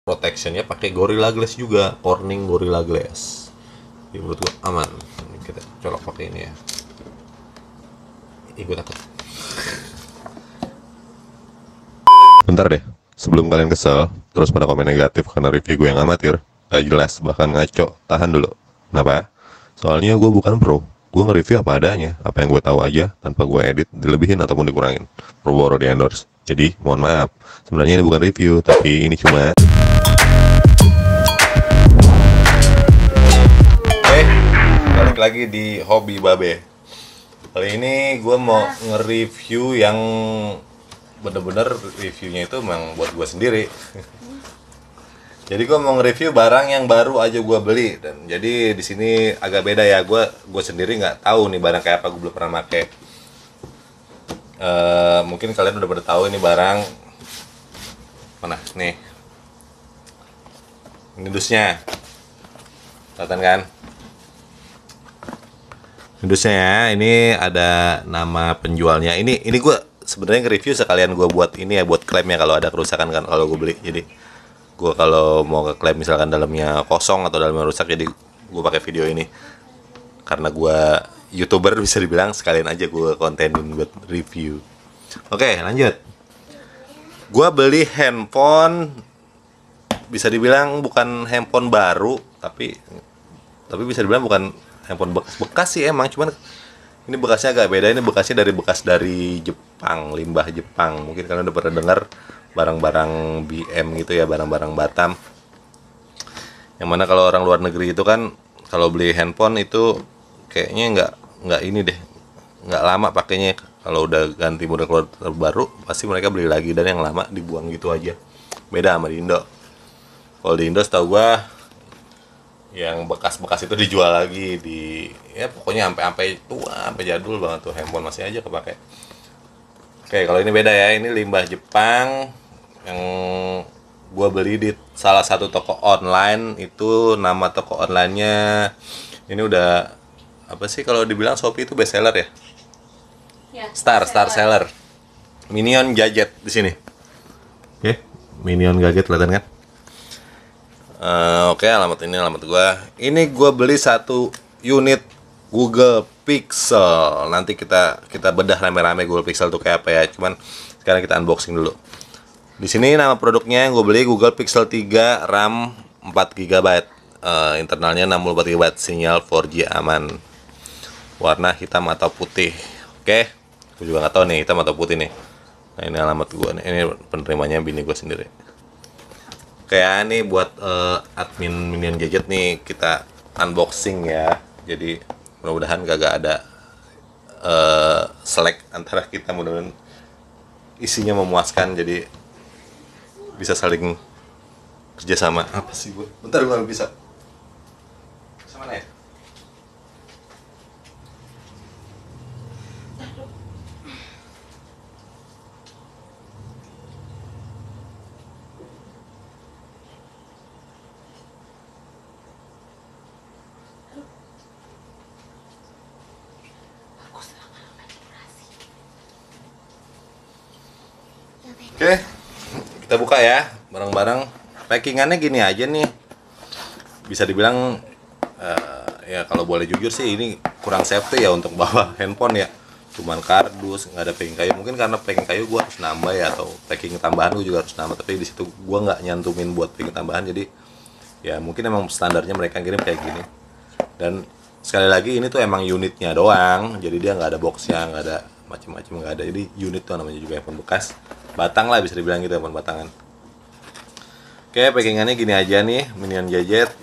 protectionnya pakai Gorilla Glass juga, Corning Gorilla Glass. Jadi menurut gua aman. Kita colok pakai ini ya. Ikut takut. Bentar deh, sebelum kalian kesel terus pada komen negatif karena review gue yang amatir, gak jelas, bahkan ngaco, tahan dulu. Kenapa? Soalnya gue bukan pro, gue nge-review apa adanya, apa yang gue tahu aja, tanpa gue edit, dilebihin ataupun dikurangin. Pro di endorse. Jadi mohon maaf, sebenarnya ini bukan review, tapi ini cuma balik lagi di hobi babe. Kali ini gue mau nge-review yang bener-bener reviewnya itu memang buat gue sendiri. Jadi gue mau nge-review barang yang baru aja gue beli, dan jadi di sini agak beda ya, gue sendiri nggak tahu nih barang kayak apa, gue belum pernah pakai. Mungkin kalian udah pada tahu ini barang mana nih. Ini dusnya, kelihatan kan? Dusnya ya, ini ada nama penjualnya. Ini gue sebenarnya nge-review sekalian gue buat ini ya, buat klaimnya kalau ada kerusakan kan kalau gue beli. Jadi gue kalau mau ke klaim misalkan dalamnya kosong atau dalamnya rusak, jadi gue pakai video ini. Karena gue YouTuber bisa dibilang, sekalian aja gue kontenin buat review. Oke, lanjut. Gue beli handphone, bisa dibilang bukan handphone baru, tapi bisa dibilang bukan handphone bekas sih emang, cuman ini bekasnya agak beda. Ini bekasnya bekas dari Jepang, limbah Jepang. Mungkin kalian udah pernah dengar barang-barang BM gitu ya, barang-barang Batam. Yang mana kalau orang luar negeri itu kan kalau beli handphone itu kayaknya nggak ini deh, nggak lama pakainya. Kalau udah ganti model keluar terbaru pasti mereka beli lagi, dan yang lama dibuang gitu aja. Beda sama di Indo. Kalau di Indo setahu gua yang bekas-bekas itu dijual lagi di, ya pokoknya sampai tua, sampai jadul banget tuh handphone masih aja kepake. Oke, kalau ini beda ya, ini limbah Jepang yang gua beli di salah satu toko online. Itu nama toko onlinenya ini udah apa sih kalau dibilang Shopee itu best seller ya? Ya, Star seller. Minion Gadget di sini. Oke, Minion Gadget kelihatan kan? Oke, alamat gua. Ini gua beli satu unit Google Pixel. Nanti kita bedah rame-rame Google Pixel tuh kayak apa ya. Cuman sekarang kita unboxing dulu. Di sini nama produknya yang gue beli Google Pixel 3, RAM 4 GB, internalnya 64 GB, sinyal 4G aman. Warna hitam atau putih. Oke, gue juga nggak tahu nih hitam atau putih nih. Nah, ini alamat gue nih. Ini penerimanya bini gue sendiri. Kayak nih buat admin Minion Gadget nih, kita unboxing ya. Jadi mudah-mudahan kagak ada selek antara kita, mudah-mudahan isinya memuaskan, jadi bisa saling kerjasama. Apa sih gue? Bentar, gue bisa. Sama mana ya? Oke, kita buka ya barang-barang. Packingannya gini aja nih, bisa dibilang ya kalau boleh jujur sih ini kurang safety ya untuk bawa handphone ya. Cuman kardus, nggak ada packing kayu. Mungkin karena packing kayu gua harus nambah ya, atau packing tambahan gua juga harus nambah. Tapi di situ gua nggak nyantumin buat packing tambahan, jadi ya mungkin emang standarnya mereka kirim kayak gini. Dan sekali lagi ini tuh emang unitnya doang, jadi dia nggak ada boxnya, nggak ada macam-macam, nggak ada. Jadi unit tuh namanya juga handphone bekas, batang lah bisa dibilang gitu, handphone batangan. Oke, packingannya gini aja nih, Minion Gadget,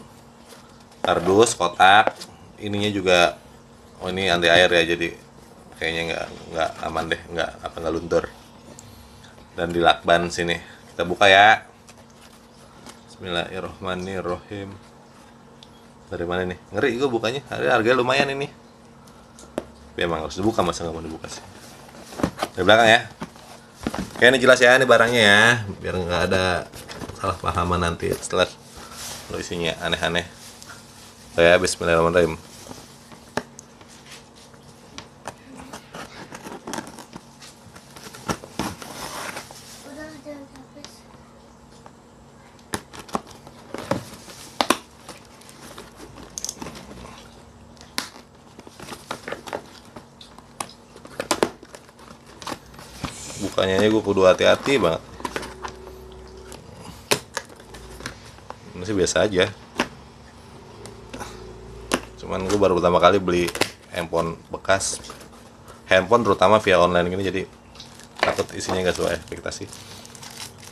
kardus, kotak. Ininya juga, oh ini anti air ya, jadi kayaknya nggak aman deh, nggak luntur. Dan di lakban sini, kita buka ya. Bismillahirrohmanirrohim. Dari mana nih? Ngeri gue bukanya, harganya lumayan ini. Tapi emang harus dibuka, masa nggak mau dibuka sih. Dari belakang ya. Oke, ini jelas ya, ini barangnya ya, biar nggak ada salah pahaman nanti setelah lo isinya aneh-aneh. Ya, bismillahirrahmanirrahim. bukanya gue kudu hati-hati banget. Ini sih biasa aja. Cuman gue baru pertama kali beli handphone bekas, handphone terutama via online gini, jadi takut isinya nggak sesuai ekspektasi.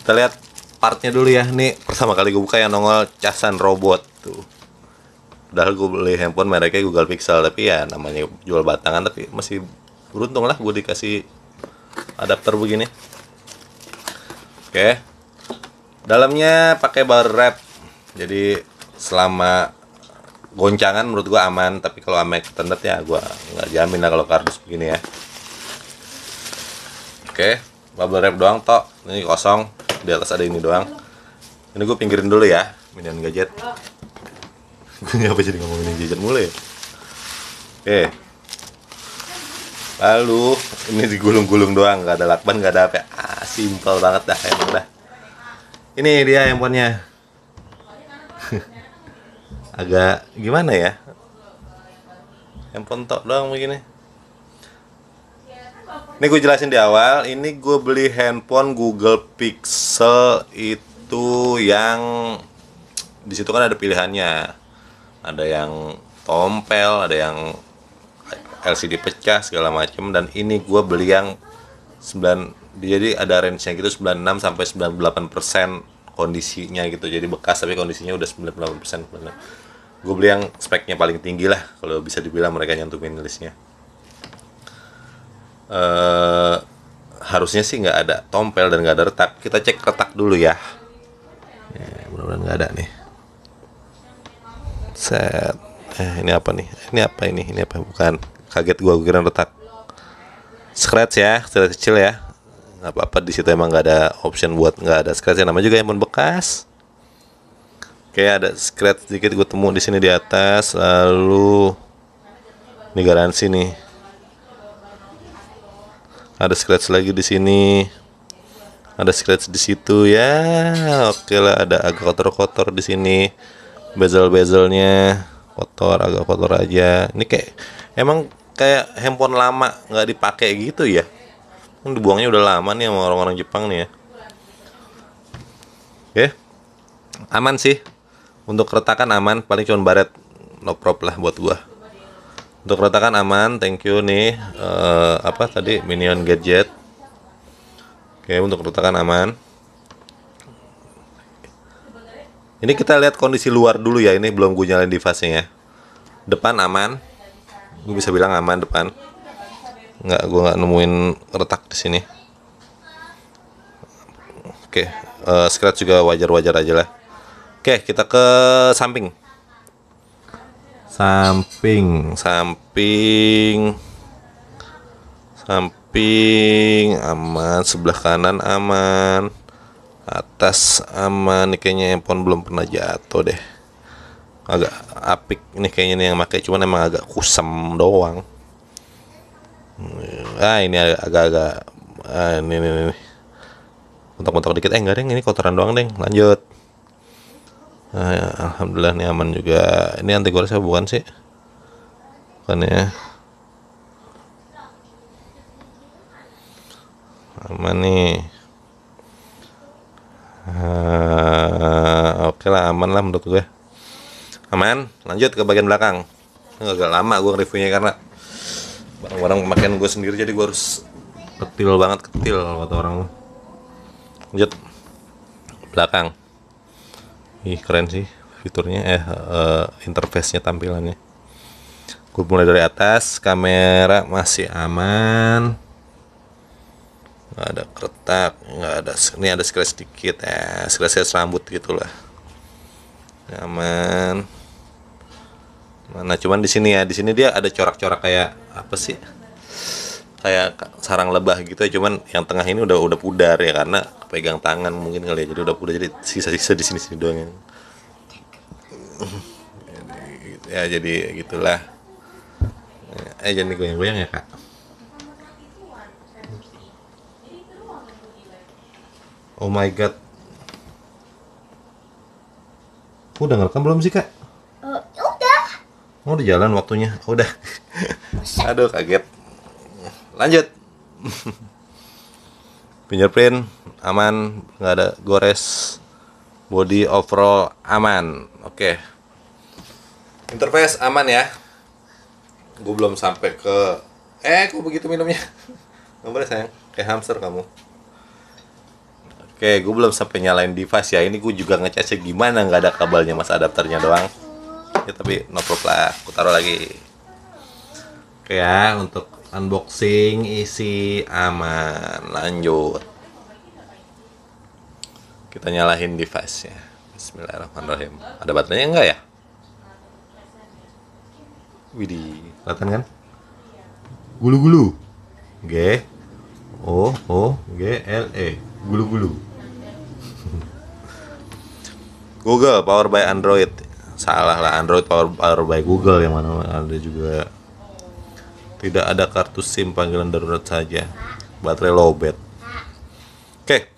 Kita lihat partnya dulu ya. Nih pertama kali gue buka yang nongol casan robot tuh. Padahal gue beli handphone mereknya Google Pixel, tapi ya namanya jual batangan, tapi masih beruntung lah gue dikasih adapter begini. Oke, dalamnya pakai bubble wrap, jadi selama goncangan menurut gua aman, tapi kalau ame extended ya gua nggak jamin lah kalau kardus begini ya. Oke, bubble wrap doang tok, ini kosong, di atas ada ini doang. Ini gue pinggirin dulu ya, Minion Gadget. Ngapa jadi ngomongin gadget mulai? Oke, lalu ini digulung-gulung doang, nggak ada lakban, nggak ada apa. Simpel banget dah emang dah. Ini dia handphonenya. Agak gimana ya, handphone tok doang begini. Ini gue jelasin di awal, ini gue beli handphone Google Pixel itu yang di situ kan ada pilihannya, ada yang tompel, ada yang LCD pecah segala macem, dan ini gue beli yang 9, jadi ada range-nya gitu, 96 sampai 98% kondisinya gitu, jadi bekas tapi kondisinya udah 98%. Gue beli yang speknya paling tinggi lah, kalau bisa dibilang mereka nyantumin listnya. Harusnya sih nggak ada tompel dan nggak ada retak. Kita cek retak dulu ya. Mudah-mudahan nggak ada nih. Set. Ini apa nih? Ini apa ini? Ini apa? Bukan. Kaget gue kira retak. Scratch ya, scratch kecil ya. Nggak apa-apa, di situ emang nggak ada option buat nggak ada scratch. Yang namanya juga handphone bekas. Oke, ada scratch sedikit gue temu di sini di atas. Lalu ini garansi nih. Ada scratch lagi di sini. Ada scratch di situ ya. Oke lah, ada agak kotor-kotor di sini. Bezel-bezelnya kotor, agak kotor aja. Ini kayak emang kayak handphone lama nggak dipakai gitu ya. Dibuangnya udah lama nih sama orang-orang Jepang nih ya. Oke, aman sih. Untuk retakan aman, paling cuma baret, no problem lah buat gua. Untuk retakan aman, thank you nih. Apa tadi, Minion Gadget. Oke, untuk retakan aman. Ini kita lihat kondisi luar dulu ya, ini belum gue nyalain device-nya ya. Depan aman, gue bisa bilang aman depan. Gue nggak nemuin retak di sini. Oke, scratch juga wajar-wajar aja lah. Oke, kita ke samping. Samping aman, sebelah kanan aman, atas aman. Ini kayaknya handphone belum pernah jatuh deh. Agak apik ini kayaknya nih yang pakai, cuman emang agak kusam doang. Ini agak-agak ini mentok-mentok dikit. Enggak deh, ini kotoran doang deh. Lanjut. Ya, alhamdulillah nih aman juga. Ini anti gores apa bukan sih? Bukan ya. Aman nih. Oke lah, aman lah menurut gue. Aman. Lanjut ke bagian belakang. Agak lama gue reviewnya karena barang-barang pemakaian gue sendiri, jadi gue harus ketil banget, ketil kata orang. Lanjut belakang. Ih, keren sih fiturnya, interface-nya, tampilannya. Gue mulai dari atas, kamera masih aman, nggak ada retak, nggak ada. Ini ada scratch sedikit ya, scratch rambut gitulah. Aman. Mana cuman di sini ya, di sini dia ada corak-corak kayak apa sih? Kayak sarang lebah gitu ya, cuman yang tengah ini udah pudar ya, karena pegang tangan mungkin kali ya, jadi udah pudar, jadi sisa-sisa di sini doang yang ya, jadi gitulah. Jangan digoyang-goyang ya, Kak. Oh my god. Udah ngerekam belum sih, Kak? Udah. Oh, udah jalan waktunya. Udah. Aduh, kaget. Lanjut. Fingerprint aman, nggak ada gores. Body overall aman. Oke. Interface aman ya. Gue belum sampai ke kok begitu minumnya. Nggak boleh sayang, kayak hamster kamu. Oke, gue belum sampai nyalain device ya. Ini gue juga ngecasnya gimana, nggak ada kabelnya, mas adapternya doang. Ya tapi no problem lah, aku taruh lagi. Oke ya, untuk unboxing isi aman. Lanjut. Kita nyalain device-nya. Bismillahirrahmanirrahim. Ada baterainya enggak ya? Widih, kelihatan kan? Gulu-gulu. G O O G L E. Gulu-gulu. Google power by Android. Salah lah, Android power by Google, yang mana ada juga. Tidak ada kartu SIM, panggilan darurat saja. Baterai lowbat. Oke.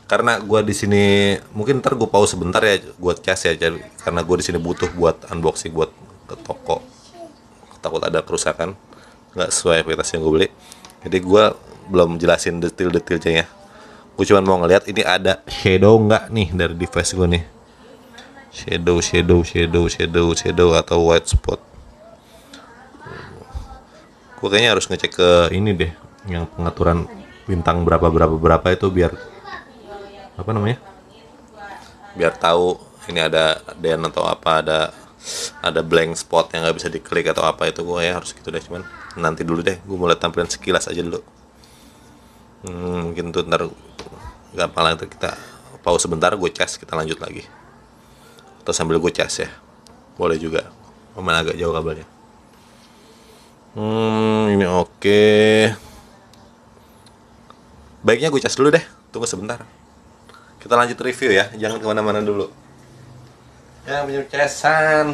Karena gue di sini mungkin ntar gue pause sebentar ya, gue cas ya, karena gue di sini butuh buat unboxing, buat ke toko, takut ada kerusakan nggak sesuai ekspektasi yang gue beli. Jadi gue belum jelasin detail-detailnya ya, gue cuma mau ngeliat ini ada shadow nggak nih dari device gue nih, shadow atau white spot. Gue kayaknya harus ngecek ke ini deh, yang pengaturan bintang berapa itu, biar apa namanya, biar tahu ini ada den atau apa, ada blank spot yang nggak bisa diklik atau apa. Itu gue ya harus gitu deh. Cuman nanti dulu deh, gue mulai tampilan sekilas aja dulu. Mungkin tuh ntar gampang lah, kita pause sebentar, gue cas, kita lanjut lagi, atau sambil gue cas ya boleh juga, mana agak jauh kabelnya. Ini oke. Baiknya gue cas dulu deh, tunggu sebentar. Kita lanjut review ya, jangan kemana-mana dulu. Yang punya casan.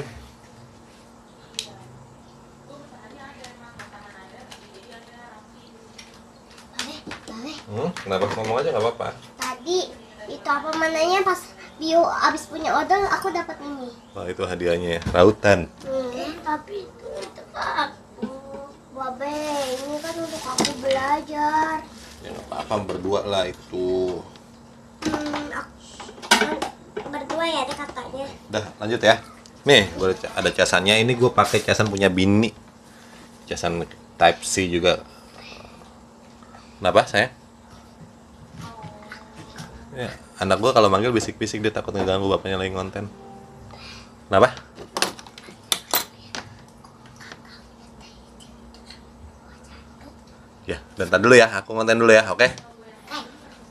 Kenapa ngomong aja nggak apa-apa. Tadi itu apa mananya pas Bio abis punya odol aku dapat ini. Wah, itu hadiahnya ya, rautan. Tapi itu aku, Babe, ini kan untuk aku belajar. Ya nggak apa-apa, berdua lah itu. Aku berdua ya deh kakaknya. Udah lanjut ya. Nih, ada casannya. Ini gue pakai casan punya bini. Casan Type C juga. Kenapa saya? Ya, anak gue kalau manggil bisik-bisik, dia takut ngeganggu bapaknya lagi konten. Kenapa? Ya, bentar dulu ya, aku konten dulu ya, oke?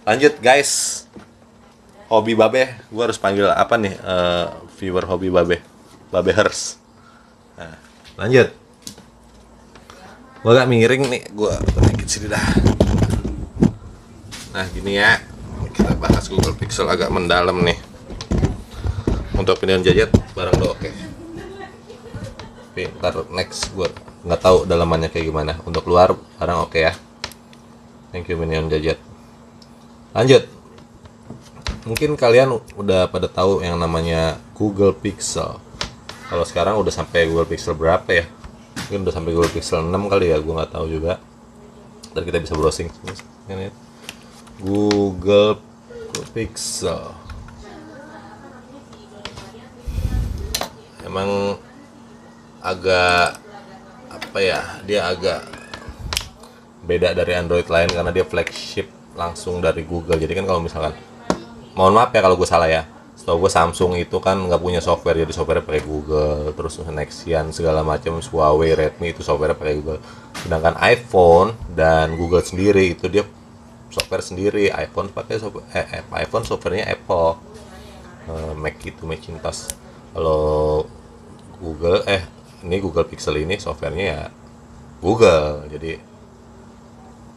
Lanjut guys. Hobi Babe, gue harus panggil apa nih, viewer hobi Babe Hers. Nah, lanjut. Gue agak miring nih, gue naikin sini dah. Nah gini ya, kita bahas Google Pixel agak mendalam nih. Untuk pilihan gadget barang udah oke. Tapi ntar next gue nggak tahu dalamannya kayak gimana. Untuk luar barang oke ya. Thank you Minion Gadget. Lanjut. Mungkin kalian udah pada tahu yang namanya Google Pixel. Kalau sekarang udah sampai Google Pixel berapa ya? Mungkin udah sampai Google Pixel 6 kali ya, gue nggak tahu juga. Ntar kita bisa browsing. Google Pixel. Emang agak apa ya? Dia agak beda dari Android lain karena dia flagship langsung dari Google. Jadi kan kalau misalkan, mohon maaf ya kalau gue salah ya, setahu gue Samsung itu kan nggak punya software, jadi software pakai Google. Terus Nexian segala macam, Huawei, Redmi itu software pakai Google. Sedangkan iPhone dan Google sendiri itu dia software sendiri. iPhone pakai iPhone softwarenya Apple, Mac itu Macintosh. Kalau Google ini Google Pixel ini softwarenya ya Google, jadi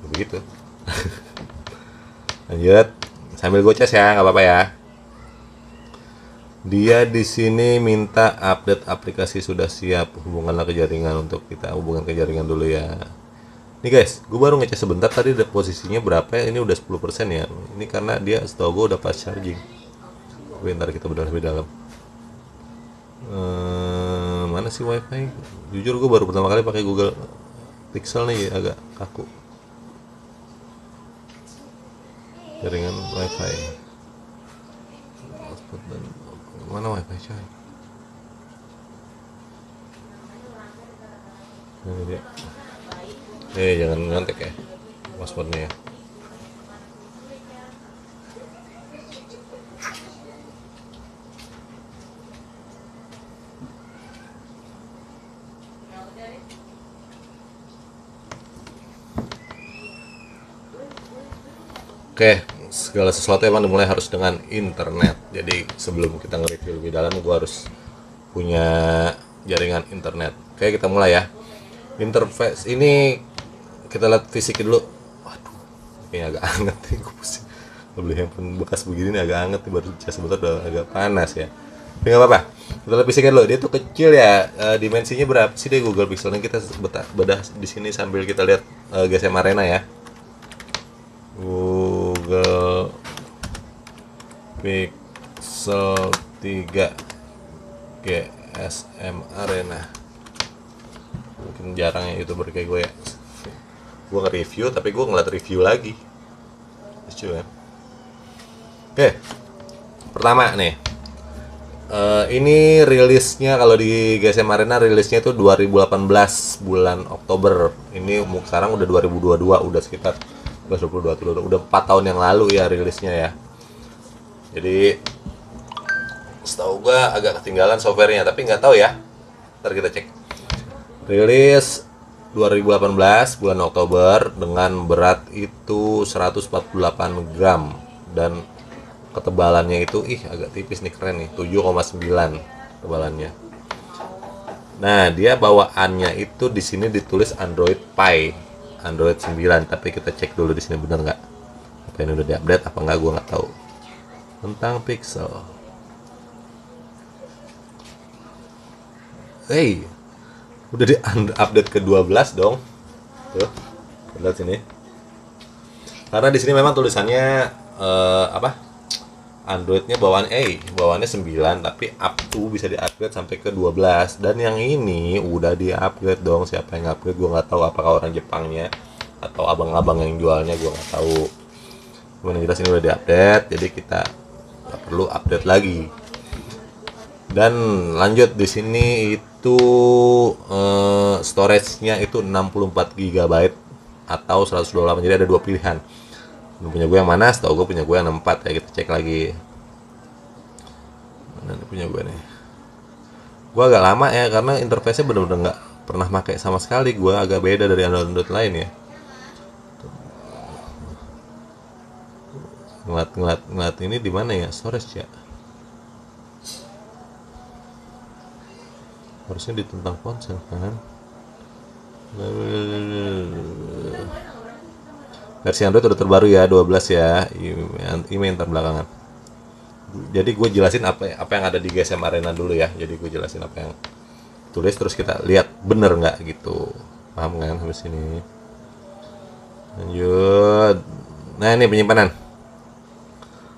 begitu. Lanjut sambil gue cas ya, nggak apa-apa ya. Dia di sini minta update aplikasi sudah siap, hubunganlah ke jaringan. Untuk kita hubungan ke jaringan dulu ya. Nih guys, gue baru ngecek sebentar tadi, udah posisinya berapa ya? Ini udah 10% ya. Ini karena dia setahu gue udah fast charging. Bentar kita bedah lebih dalam. Mana sih wifi? Jujur gue baru pertama kali pakai Google Pixel nih, agak kaku. jaringan wifi. Hotspot dan mana wifi coy? Ini dia. Jangan ngantek ya hotspotnya ya. Oke, segala sesuatu emang dimulai harus dengan internet. Jadi sebelum kita nge-review lebih dalam, gue harus punya jaringan internet. Oke, kita mulai ya. Interface ini kita lihat fisiknya dulu. Waduh, ini agak anget nih, gue pusing. Beli handphone bekas begini nih agak anget nih, baru cas sebentar udah agak panas ya. Tapi nggak apa-apa. Kita lihat fisiknya dulu. Dia tuh kecil ya. Dimensinya berapa sih deh Google Pixel? Ini kita bedah di sini sambil kita lihat GSM Arena ya. Google Pixel 3 GSM Arena. Mungkin jarang ya YouTuber kayak gue ya. Gue nge-review tapi gue ngeliat review lagi. Lucu ya. Oke, pertama nih, ini rilisnya kalau di GSM Arena rilisnya itu 2018 bulan Oktober. Ini sekarang udah 2022, udah sekitar 2022, udah 4 tahun yang lalu ya rilisnya ya. Jadi setahu gua agak ketinggalan softwarenya, tapi nggak tahu ya. Ntar kita cek. Rilis 2018 bulan Oktober dengan berat itu 148 gram dan ketebalannya itu agak tipis nih, keren nih, 7,9 ketebalannya. Nah, dia bawaannya itu di sini ditulis Android Pie, Android 9, tapi kita cek dulu di sini bener nggak. Apa ini udah diupdate apa nggak, gua nggak tahu. Tentang Pixel. Udah di update ke 12 dong. Tuh, lihat sini. Karena di sini memang tulisannya Androidnya bawaannya 9, tapi up to bisa di-upgrade sampai ke 12. Dan yang ini udah di-upgrade dong. Siapa yang upgrade gue nggak tahu, apakah orang Jepangnya atau abang-abang yang jualnya, gue nggak tahu. Cuman yang jelas ini udah di-update, jadi kita nggak perlu update lagi. Dan lanjut di sini itu storage-nya itu 64 GB atau 128, jadi ada dua pilihan. Punya gue yang mana? Setahu gue punya gue yang 64 ya, kita cek lagi. Mana nih punya gue nih? Gue agak lama ya karena interface-nya bener-bener nggak pernah pakai sama sekali. Gue agak beda dari Android lain ya. Ngeliat ini di mana ya? Storage ya. Harusnya di tentang ponsel kan. Versi Android udah terbaru ya, 12 ya. Ini yang terbelakangan. Jadi gue jelasin apa yang ada di GSM Arena dulu ya. Jadi gue jelasin apa yang tulis, terus kita lihat bener nggak gitu. Paham kan sampai sini? Lanjut. Nah, ini penyimpanan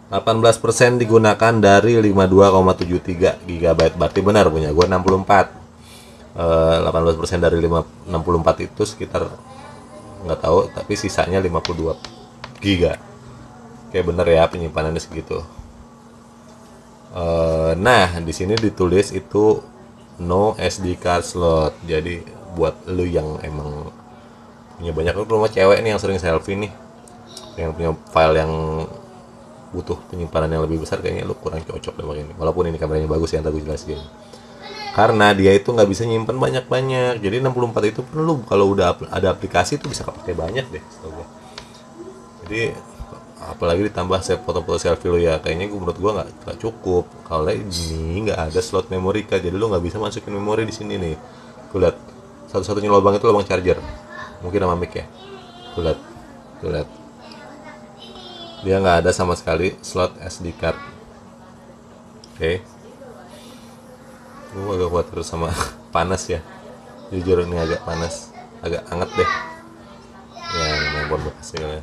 18% digunakan dari 52,73 GB. Berarti benar punya gue 64. 18% dari 64 itu sekitar, nggak tahu, tapi sisanya 52 giga. Kayak bener ya penyimpanannya segitu. Nah, di sini ditulis itu no SD card slot. Jadi buat lu yang emang punya banyak, lu rumah cewek nih yang sering selfie nih, yang punya file yang butuh penyimpanan yang lebih besar, kayaknya lu kurang cocok deh pakai ini. Walaupun ini kameranya bagus ya, ntar gue jelasin. Karena dia itu nggak bisa nyimpen banyak-banyak. Jadi 64 itu pun lu kalau udah ada aplikasi itu bisa kepake banyak deh setahu gue. Jadi apalagi ditambah foto-foto selfie lu ya, kayaknya menurut gue nggak cukup. Kalau ini nggak ada slot memori card, jadi lu nggak bisa masukin memori di sini nih. Tuh lihat, satu-satunya lubang itu lubang charger, mungkin sama mic ya. Tuh lihat, dia nggak ada sama sekali slot SD card. Oke. Gue agak khawatir sama panas ya, jujur ini agak panas, agak anget deh ya, handphone bekas ya.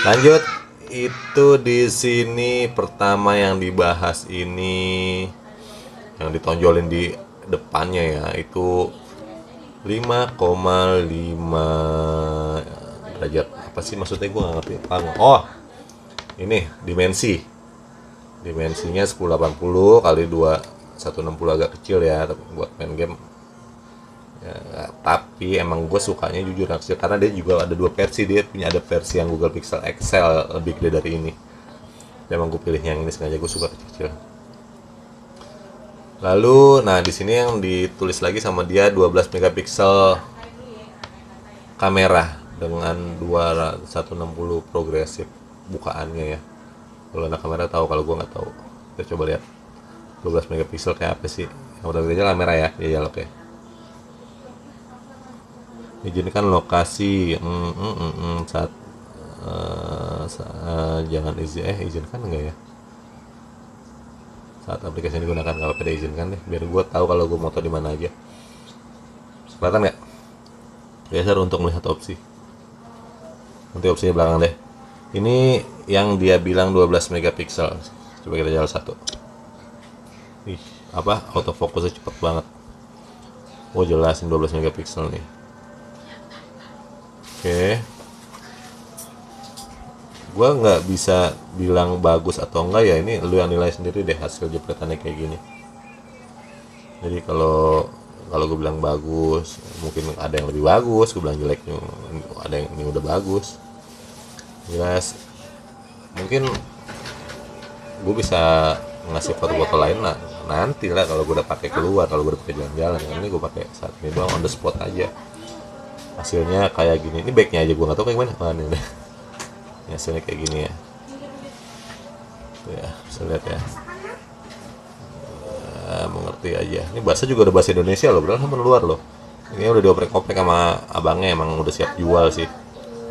Lanjut, itu di sini pertama yang dibahas ini, yang ditonjolin di depannya ya, itu 5,5 derajat. Apa sih maksudnya, gue nggak ngerti. ini dimensinya 1080 kali 2160 agak kecil ya, tapi buat main game ya, tapi emang gue sukanya jujur kecil karena dia juga ada dua versi. Dia punya ada versi yang Google Pixel XL lebih gede dari ini. Emang gue pilih yang ini sengaja, gue suka kecil. Lalu nah di sini yang ditulis lagi sama dia 12 megapiksel kamera dengan 2160 progresif bukaannya ya. Kalau anak kamera tahu, kalau gue nggak tahu. Kita coba lihat 12 megapiksel kayak apa sih. Yang udah gede kamera ya, ya oke. Izinkan lokasi saat jangan izinkan enggak ya, saat aplikasi ini digunakan. Kalau pada izinkan deh, biar gue tahu kalau gue moto di mana aja. Kelihatan nggak? Geser untuk melihat opsi. Nanti opsinya belakang deh. Ini yang dia bilang 12 megapiksel. Coba kita jalan satu. Ih, apa? Autofocusnya cepet banget. Oh, jelasin 12 megapiksel nih. Oke. Gua nggak bisa bilang bagus atau enggak ya, ini lu yang nilai sendiri deh hasil jepretannya kayak gini. Jadi kalau gue bilang bagus, mungkin ada yang lebih bagus. Gue bilang jeleknya, ada yang ini udah bagus. Jelas, mungkin gue bisa ngasih foto-foto lain lah nanti lah kalau gue udah pakai keluar, kalau gue udah pakai jalan-jalan. Ini gue pakai saat ini doang, on the spot aja. Hasilnya kayak gini. Ini backnya aja gue nggak tahu kayak gimana. Ini deh. Hasilnya kayak gini ya. Tuh ya, bisa lihat ya. Mengerti aja. Ini bahasa juga udah bahasa Indonesia loh, berarti sama luar loh. Ini udah dioprek-oprek sama abangnya, emang udah siap jual sih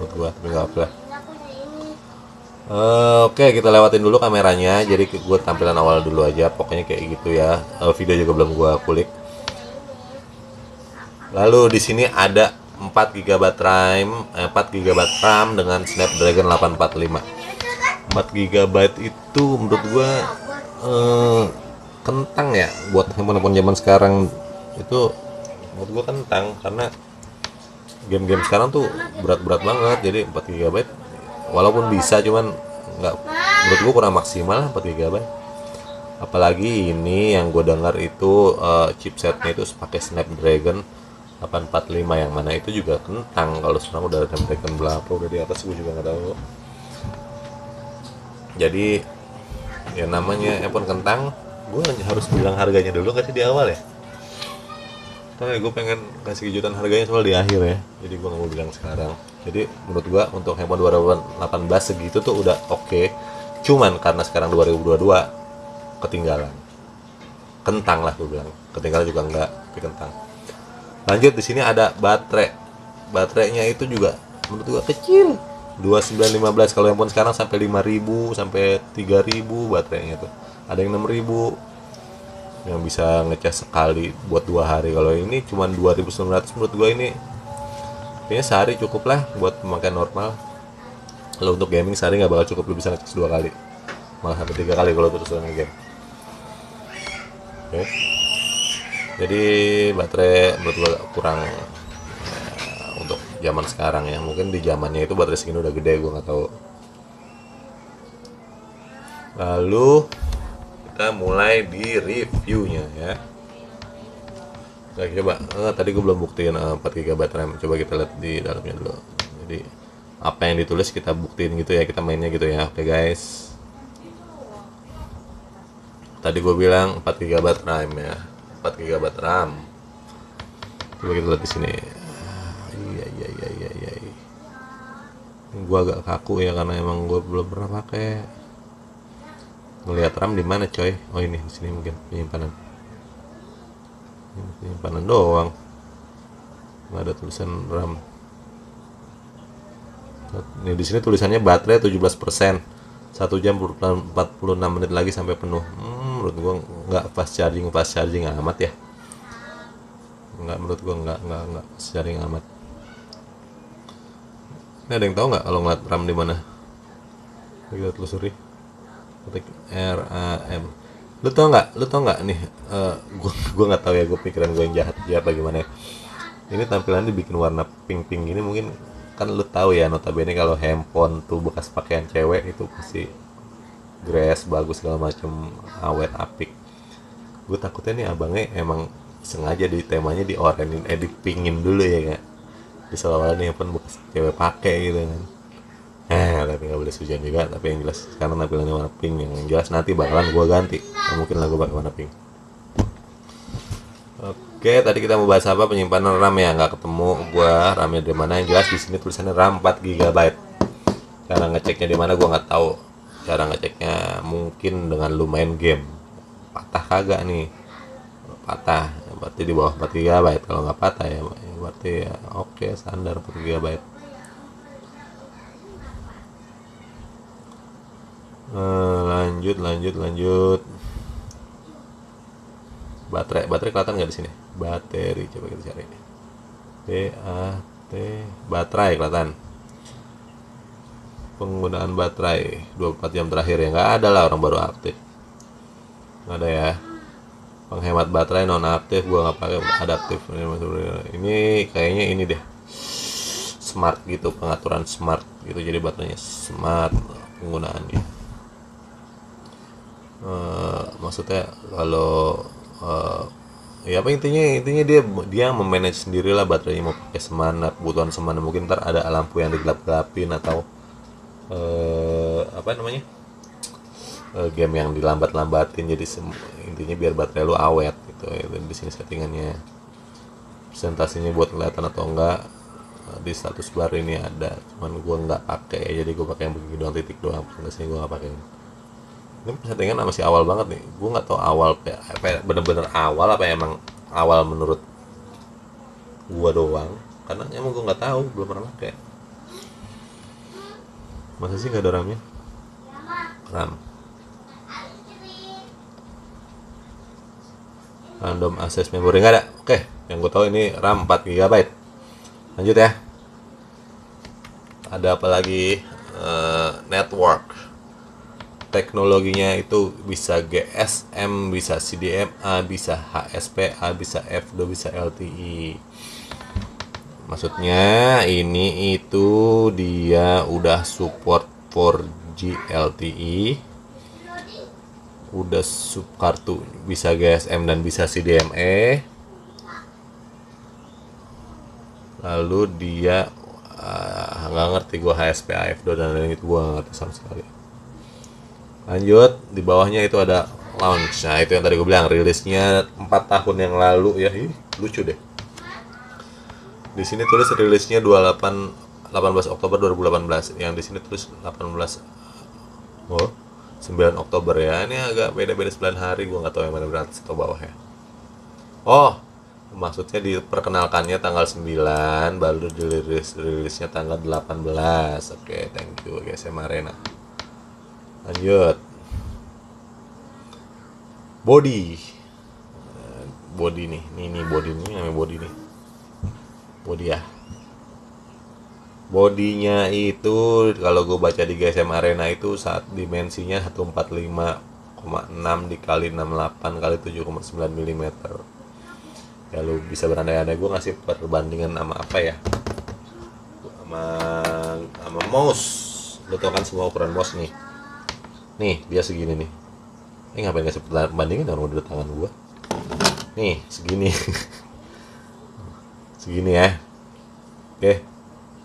menurut gua, tapi nggak apa. Oke, kita lewatin dulu kameranya. Jadi gue tampilan awal dulu aja, pokoknya kayak gitu ya. Video juga belum gua kulik. Lalu di sini ada 4 GB RAM dengan Snapdragon 845. 4 GB itu menurut gua kentang ya buat handphone zaman sekarang. Itu menurut gua kentang karena game-game sekarang tuh berat-berat banget. Jadi 4 GB walaupun bisa, cuman nggak, menurut gua kurang maksimal 4 GB. Apalagi ini yang gue dengar itu chipsetnya itu pakai Snapdragon 845, yang mana itu juga kentang. Kalau sekarang udah Snapdragon berapa, udah di atas, gue juga nggak tahu. Jadi ya namanya handphone kentang, gue harus bilang harganya dulu kasih di awal ya. Tapi gue pengen kasih kejutan harganya soal di akhir ya. Jadi gue nggak mau bilang sekarang. Jadi menurut gue untuk handphone 2018 segitu tuh udah oke. Cuman karena sekarang 2022 ketinggalan. Kentang lah gue bilang. Ketinggalan juga enggak, tapi kentang. Lanjut, di sini ada baterai. Baterainya itu juga menurut gue kecil. 2915. Kalau handphone sekarang sampai 5000 sampai 3000 baterainya tuh. Ada yang 6000 yang bisa ngecas sekali buat 2 hari. Kalau ini cuma 2900, menurut gue ini kayaknya sehari cukup lah buat pemakaian normal. Kalau untuk gaming sehari nggak bakal cukup, lu bisa ngecas 2 kali, malah sampai 3 kali kalau terus nge-game. Oke. Jadi baterai menurut gue kurang untuk zaman sekarang ya. Mungkin di zamannya itu baterai segini udah gede, gue nggak tahu. Lalu kita mulai di reviewnya ya. Kita coba, tadi gue belum buktiin 4 GB RAM. Coba kita lihat di dalamnya dulu. Jadi apa yang ditulis kita buktiin gitu ya, kita mainnya gitu ya. Oke guys, tadi gue bilang 4 GB RAM ya, 4 GB RAM. Coba kita lihat di sini. Iya. Gue agak kaku ya karena emang gue belum pernah pakai. Ngelihat RAM di mana coy? Oh ini di sini mungkin penyimpanan. Ini penyimpanan doang. Nggak ada tulisan RAM. Ini di sini tulisannya baterai 17%. 1 jam 46 menit lagi sampai penuh. Menurut gua nggak fast charging amat ya. Nggak, menurut gua nggak fast charging amat. Ini ada yang tahu nggak kalau ngeliat RAM di mana? Kita telusuri. Ketik RAM. Lu tau nggak nih? Gua nggak tahu ya, gue pikiran gue yang jahat bagaimana ya. Ini tampilannya dibikin warna pink gini, mungkin kan lu tahu ya, notabene kalau handphone tuh bekas pakaian cewek itu pasti grass bagus segala macem, awet apik. Gue takutnya nih abangnya emang sengaja di temanya di orange, dipingin dulu ya kak, di seolah-olah nih handphone bekas cewek pakai gitu kan. Tapi nggak boleh sujan juga. Tapi yang jelas sekarang tampilannya warna pink. Yang jelas nanti bakalan gue ganti. Nah, mungkin lah gue pakai warna pink. Oke, tadi kita mau bahas apa? Penyimpanan RAM ya, nggak ketemu gue RAM-nya di mana. Yang jelas di sini tulisannya RAM 4 GB. Cara ngeceknya di mana gue nggak tahu. Cara ngeceknya mungkin dengan lu main game. Patah kagak nih? Patah, berarti di bawah 4 GB. Kalau nggak patah ya, berarti ya oke, standar 4 GB. Lanjut. Baterai kelihatan nggak di sini? Bateri, coba kita cari. Baterai kelihatan. Penggunaan baterai 24 jam terakhir ya, nggak ada lah, orang baru aktif. Nggak ada ya. Penghemat baterai non aktif, gua nggak pakai, adaptif. Ini kayaknya ini deh. Smart gitu, pengaturan smart gitu, jadi baterainya smart penggunaannya. Maksudnya kalau ya apa intinya dia memanage sendiri lah baterainya, mau pakai semana, kebutuhan semana. Mungkin ntar ada lampu yang digelap-gelapin atau apa namanya, game yang dilambat-lambatin, jadi intinya biar baterai lu awet gitu. Itu di sini settingannya, presentasinya buat kelihatan atau enggak di status bar ini ada, cuman gua nggak pakai, jadi gua pakai yang begini doang, titik doang, presentasinya gua nggak pakai. Ini settingan masih awal banget nih, gue nggak tahu awal apa bener-bener awal apa emang awal menurut gue doang, karena emang gue nggak tahu, belum pernah pakai. Masa sih nggak ada RAM-nya? RAM random access memory nggak ada. Oke, yang gue tahu ini RAM 4 GB. Lanjut ya, ada apa lagi? Network. Teknologinya itu bisa GSM, bisa CDMA, bisa HSPA, bisa F2, bisa LTE. Maksudnya ini itu dia udah support 4G LTE, udah sub kartu bisa GSM dan bisa CDMA. Lalu dia nggak ngerti gue HSPA, F2 dan lain itu, gue nggak ngerti sama sekali. Lanjut, di bawahnya itu ada launch. Nah, itu yang tadi gue bilang, rilisnya 4 tahun yang lalu ya. Lucu deh. Di sini tulis rilisnya 18 Oktober 2018. Yang di sini tulis 18 9 Oktober ya. Ini agak beda-beda 9 hari, gue nggak tahu yang mana berat atau bawah ya. Oh, maksudnya diperkenalkannya tanggal 9, baru rilisnya tanggal 18. Oke, thank you GSM Arena. Lanjut, body nih, ini body nih, namanya body nih, body ya. Bodinya itu kalau gue baca di GSM Arena itu saat dimensinya 145,6 dikali 68 kali 7,9 mm. Ya lu bisa berandai-andai, gue ngasih perbandingan sama apa ya, sama mouse. Lu tau kan semua ukuran mouse nih. Nih, dia segini nih. Ngapain kasih perbandingan orang udah di tangan gua. Nih, segini. Segini ya. Oke.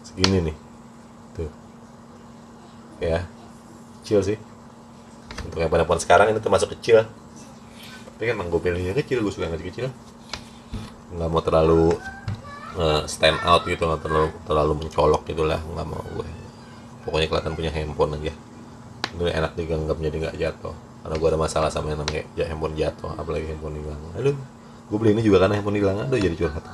Segini nih. Tuh. Ya. Kecil sih. Untuk yang handphone sekarang ini termasuk kecil. Tapi kan emang gue pilihnya kecil, gue suka yang kecil. Nggak mau terlalu stand out gitu, nggak terlalu mencolok gitulah, nggak mau gue. Pokoknya kelihatan punya handphone aja. Itu enak digenggam jadi nggak jatuh, karena gue ada masalah sama yang namanya handphone jatuh, apalagi handphone hilang. Aduh, gue beli ini juga karena handphone hilang. Aduh, jadi curhat.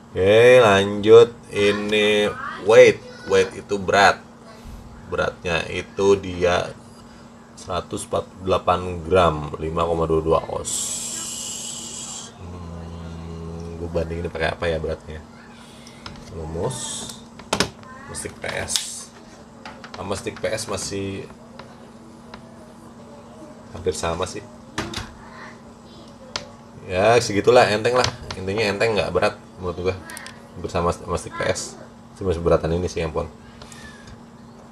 Oke, lanjut. Ini weight itu beratnya itu dia 148 gram, 5,22 oz. Gue bandingin pakai apa ya beratnya? Mouse, stick PS. Sama stick PS masih hampir sama sih ya, segitulah, enteng lah, intinya enteng, nggak berat menurut gua. bersama sama stick PS. Cuma seberatan ini sih handphone.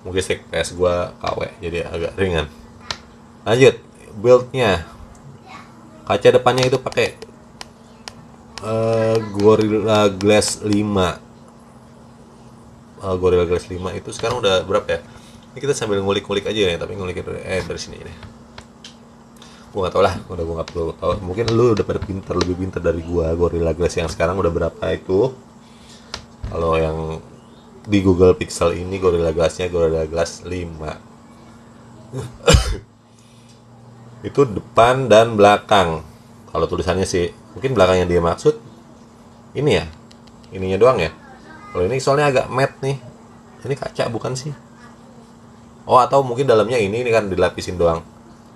Mungkin stick PS gua KW jadi agak ringan. Lanjut, build-nya. Kaca depannya itu pakai Gorilla Glass 5. Gorilla Glass 5 itu sekarang udah berapa ya? Ini kita sambil ngulik-ngulik aja ya, tapi ngulik dari sini ini. Gua nggak tau lah, gua nggak perlu tahu. Mungkin lu udah pada pinter, lebih pinter dari gua. Gorilla Glass yang sekarang udah berapa itu? Kalau yang di Google Pixel ini Gorilla Glass-nya Gorilla Glass 5. Itu depan dan belakang. Kalau tulisannya sih, mungkin belakangnya dia maksud ini ya, ininya doang ya. Kalau ini soalnya agak matte nih. Ini kaca bukan sih? Oh, atau mungkin dalamnya ini kan dilapisin doang.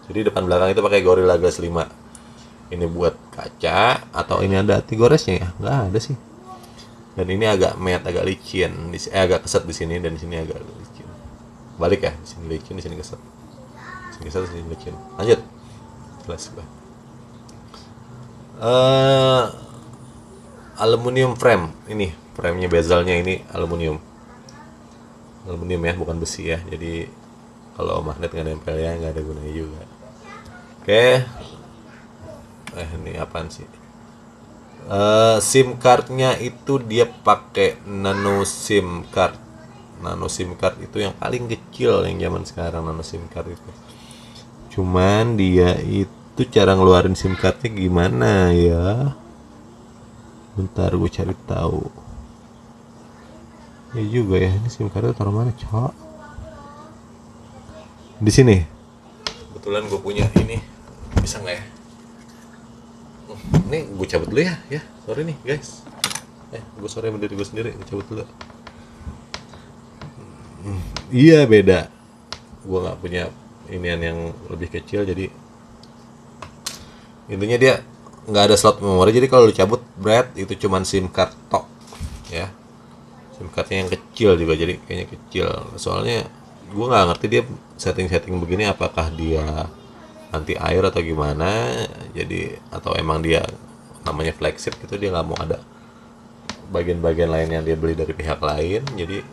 Jadi depan belakang itu pakai Gorilla Glass 5. Ini buat kaca atau ini ada anti goresnya ya? Nggak ada sih. Dan ini agak matte, agak licin. Agak keset di sini dan di sini agak licin. Balik ya, di sini licin, di sini keset. Di sini keset, di sini licin. Lanjut. Jelas gua. Aluminium frame. Ini framenya, bezelnya ini aluminium. Aluminium ya, bukan besi ya. Jadi kalau magnet nggak nempel ya, nggak ada gunanya juga. Oke. Ini apaan sih? SIM cardnya itu dia pakai nano SIM card. Nano SIM card itu yang paling kecil yang zaman sekarang, nano SIM card itu. Cuman dia itu cara ngeluarin SIM cardnya gimana ya? Bentar gue cari tahu. Ya juga ya, ini SIM cardnya taruh mana, Cok? Di sini. Kebetulan gue punya ini. Bisa nggak ya? Ini gue cabut dulu ya. Sorry nih guys. Gue sorry sama diri gue sendiri. Gue cabut dulu. Iya beda. Gue nggak punya inian yang lebih kecil, jadi intinya dia nggak ada slot memori. Jadi kalau dicabut berat itu cuman SIM card tok ya. SIM cardnya yang kecil juga, jadi kayaknya kecil. Soalnya gue nggak ngerti dia setting begini apakah dia anti air atau gimana. Jadi atau emang dia namanya flagship gitu, dia nggak mau ada bagian-bagian lain yang dia beli dari pihak lain. Jadi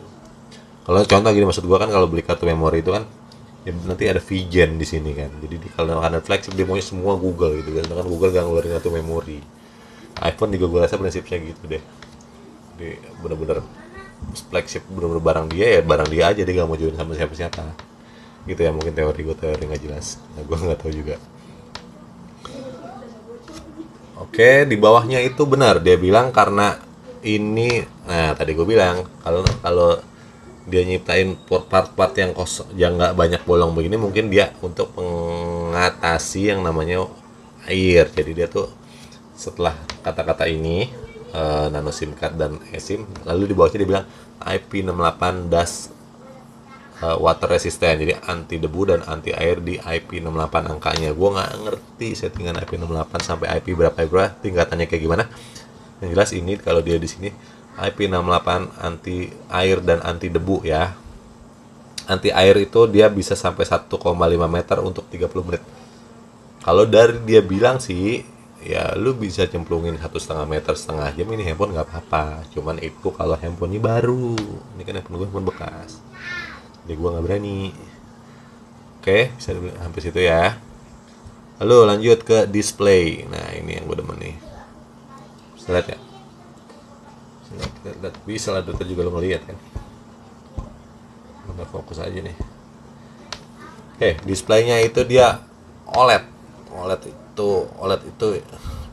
kalau contoh gini, maksud gue kan kalau beli kartu memori itu kan ya nanti ada VGen di sini kan. Jadi kalau ada flagship dia maunya semua Google gitu kan. Kan Google gak ngeluarin kartu memori. iPhone juga gue rasa prinsipnya gitu deh. Jadi bener-bener flagship, bener-bener barang dia ya barang dia aja, dia gak mau join sama siapa-siapa. Gitu ya, mungkin teori nggak jelas. Nah, gue nggak tahu juga. Oke, di bawahnya itu benar dia bilang karena ini. Nah tadi gue bilang kalau dia nyiptain part-part yang kosong, yang nggak banyak bolong begini, mungkin dia untuk mengatasi yang namanya air. Jadi dia tuh setelah kata-kata ini nano SIM card dan eSIM, lalu di bawahnya dia bilang IP68 das water resistant, jadi anti debu dan anti air di IP68 angkanya. Gue nggak ngerti settingan IP68 sampai IP berapa tingkatannya kayak gimana. Yang jelas ini kalau dia di sini IP68 anti air dan anti debu ya. Anti air itu dia bisa sampai 1,5 meter untuk 30 menit. Kalau dari dia bilang sih ya lu bisa cemplungin 1,5 meter setengah jam, ini handphone nggak apa-apa. Cuman itu kalau handphonenya baru, ini kan handphone bekas. Jadi gue nggak berani. Oke, bisa sampai situ ya. Lalu lanjut ke display. Nah ini yang gue demen nih. Bisa lihat ya. Bisa lah, dokter juga lo ngeliat kan. Udah fokus aja nih. Oke, displaynya itu dia OLED. OLED itu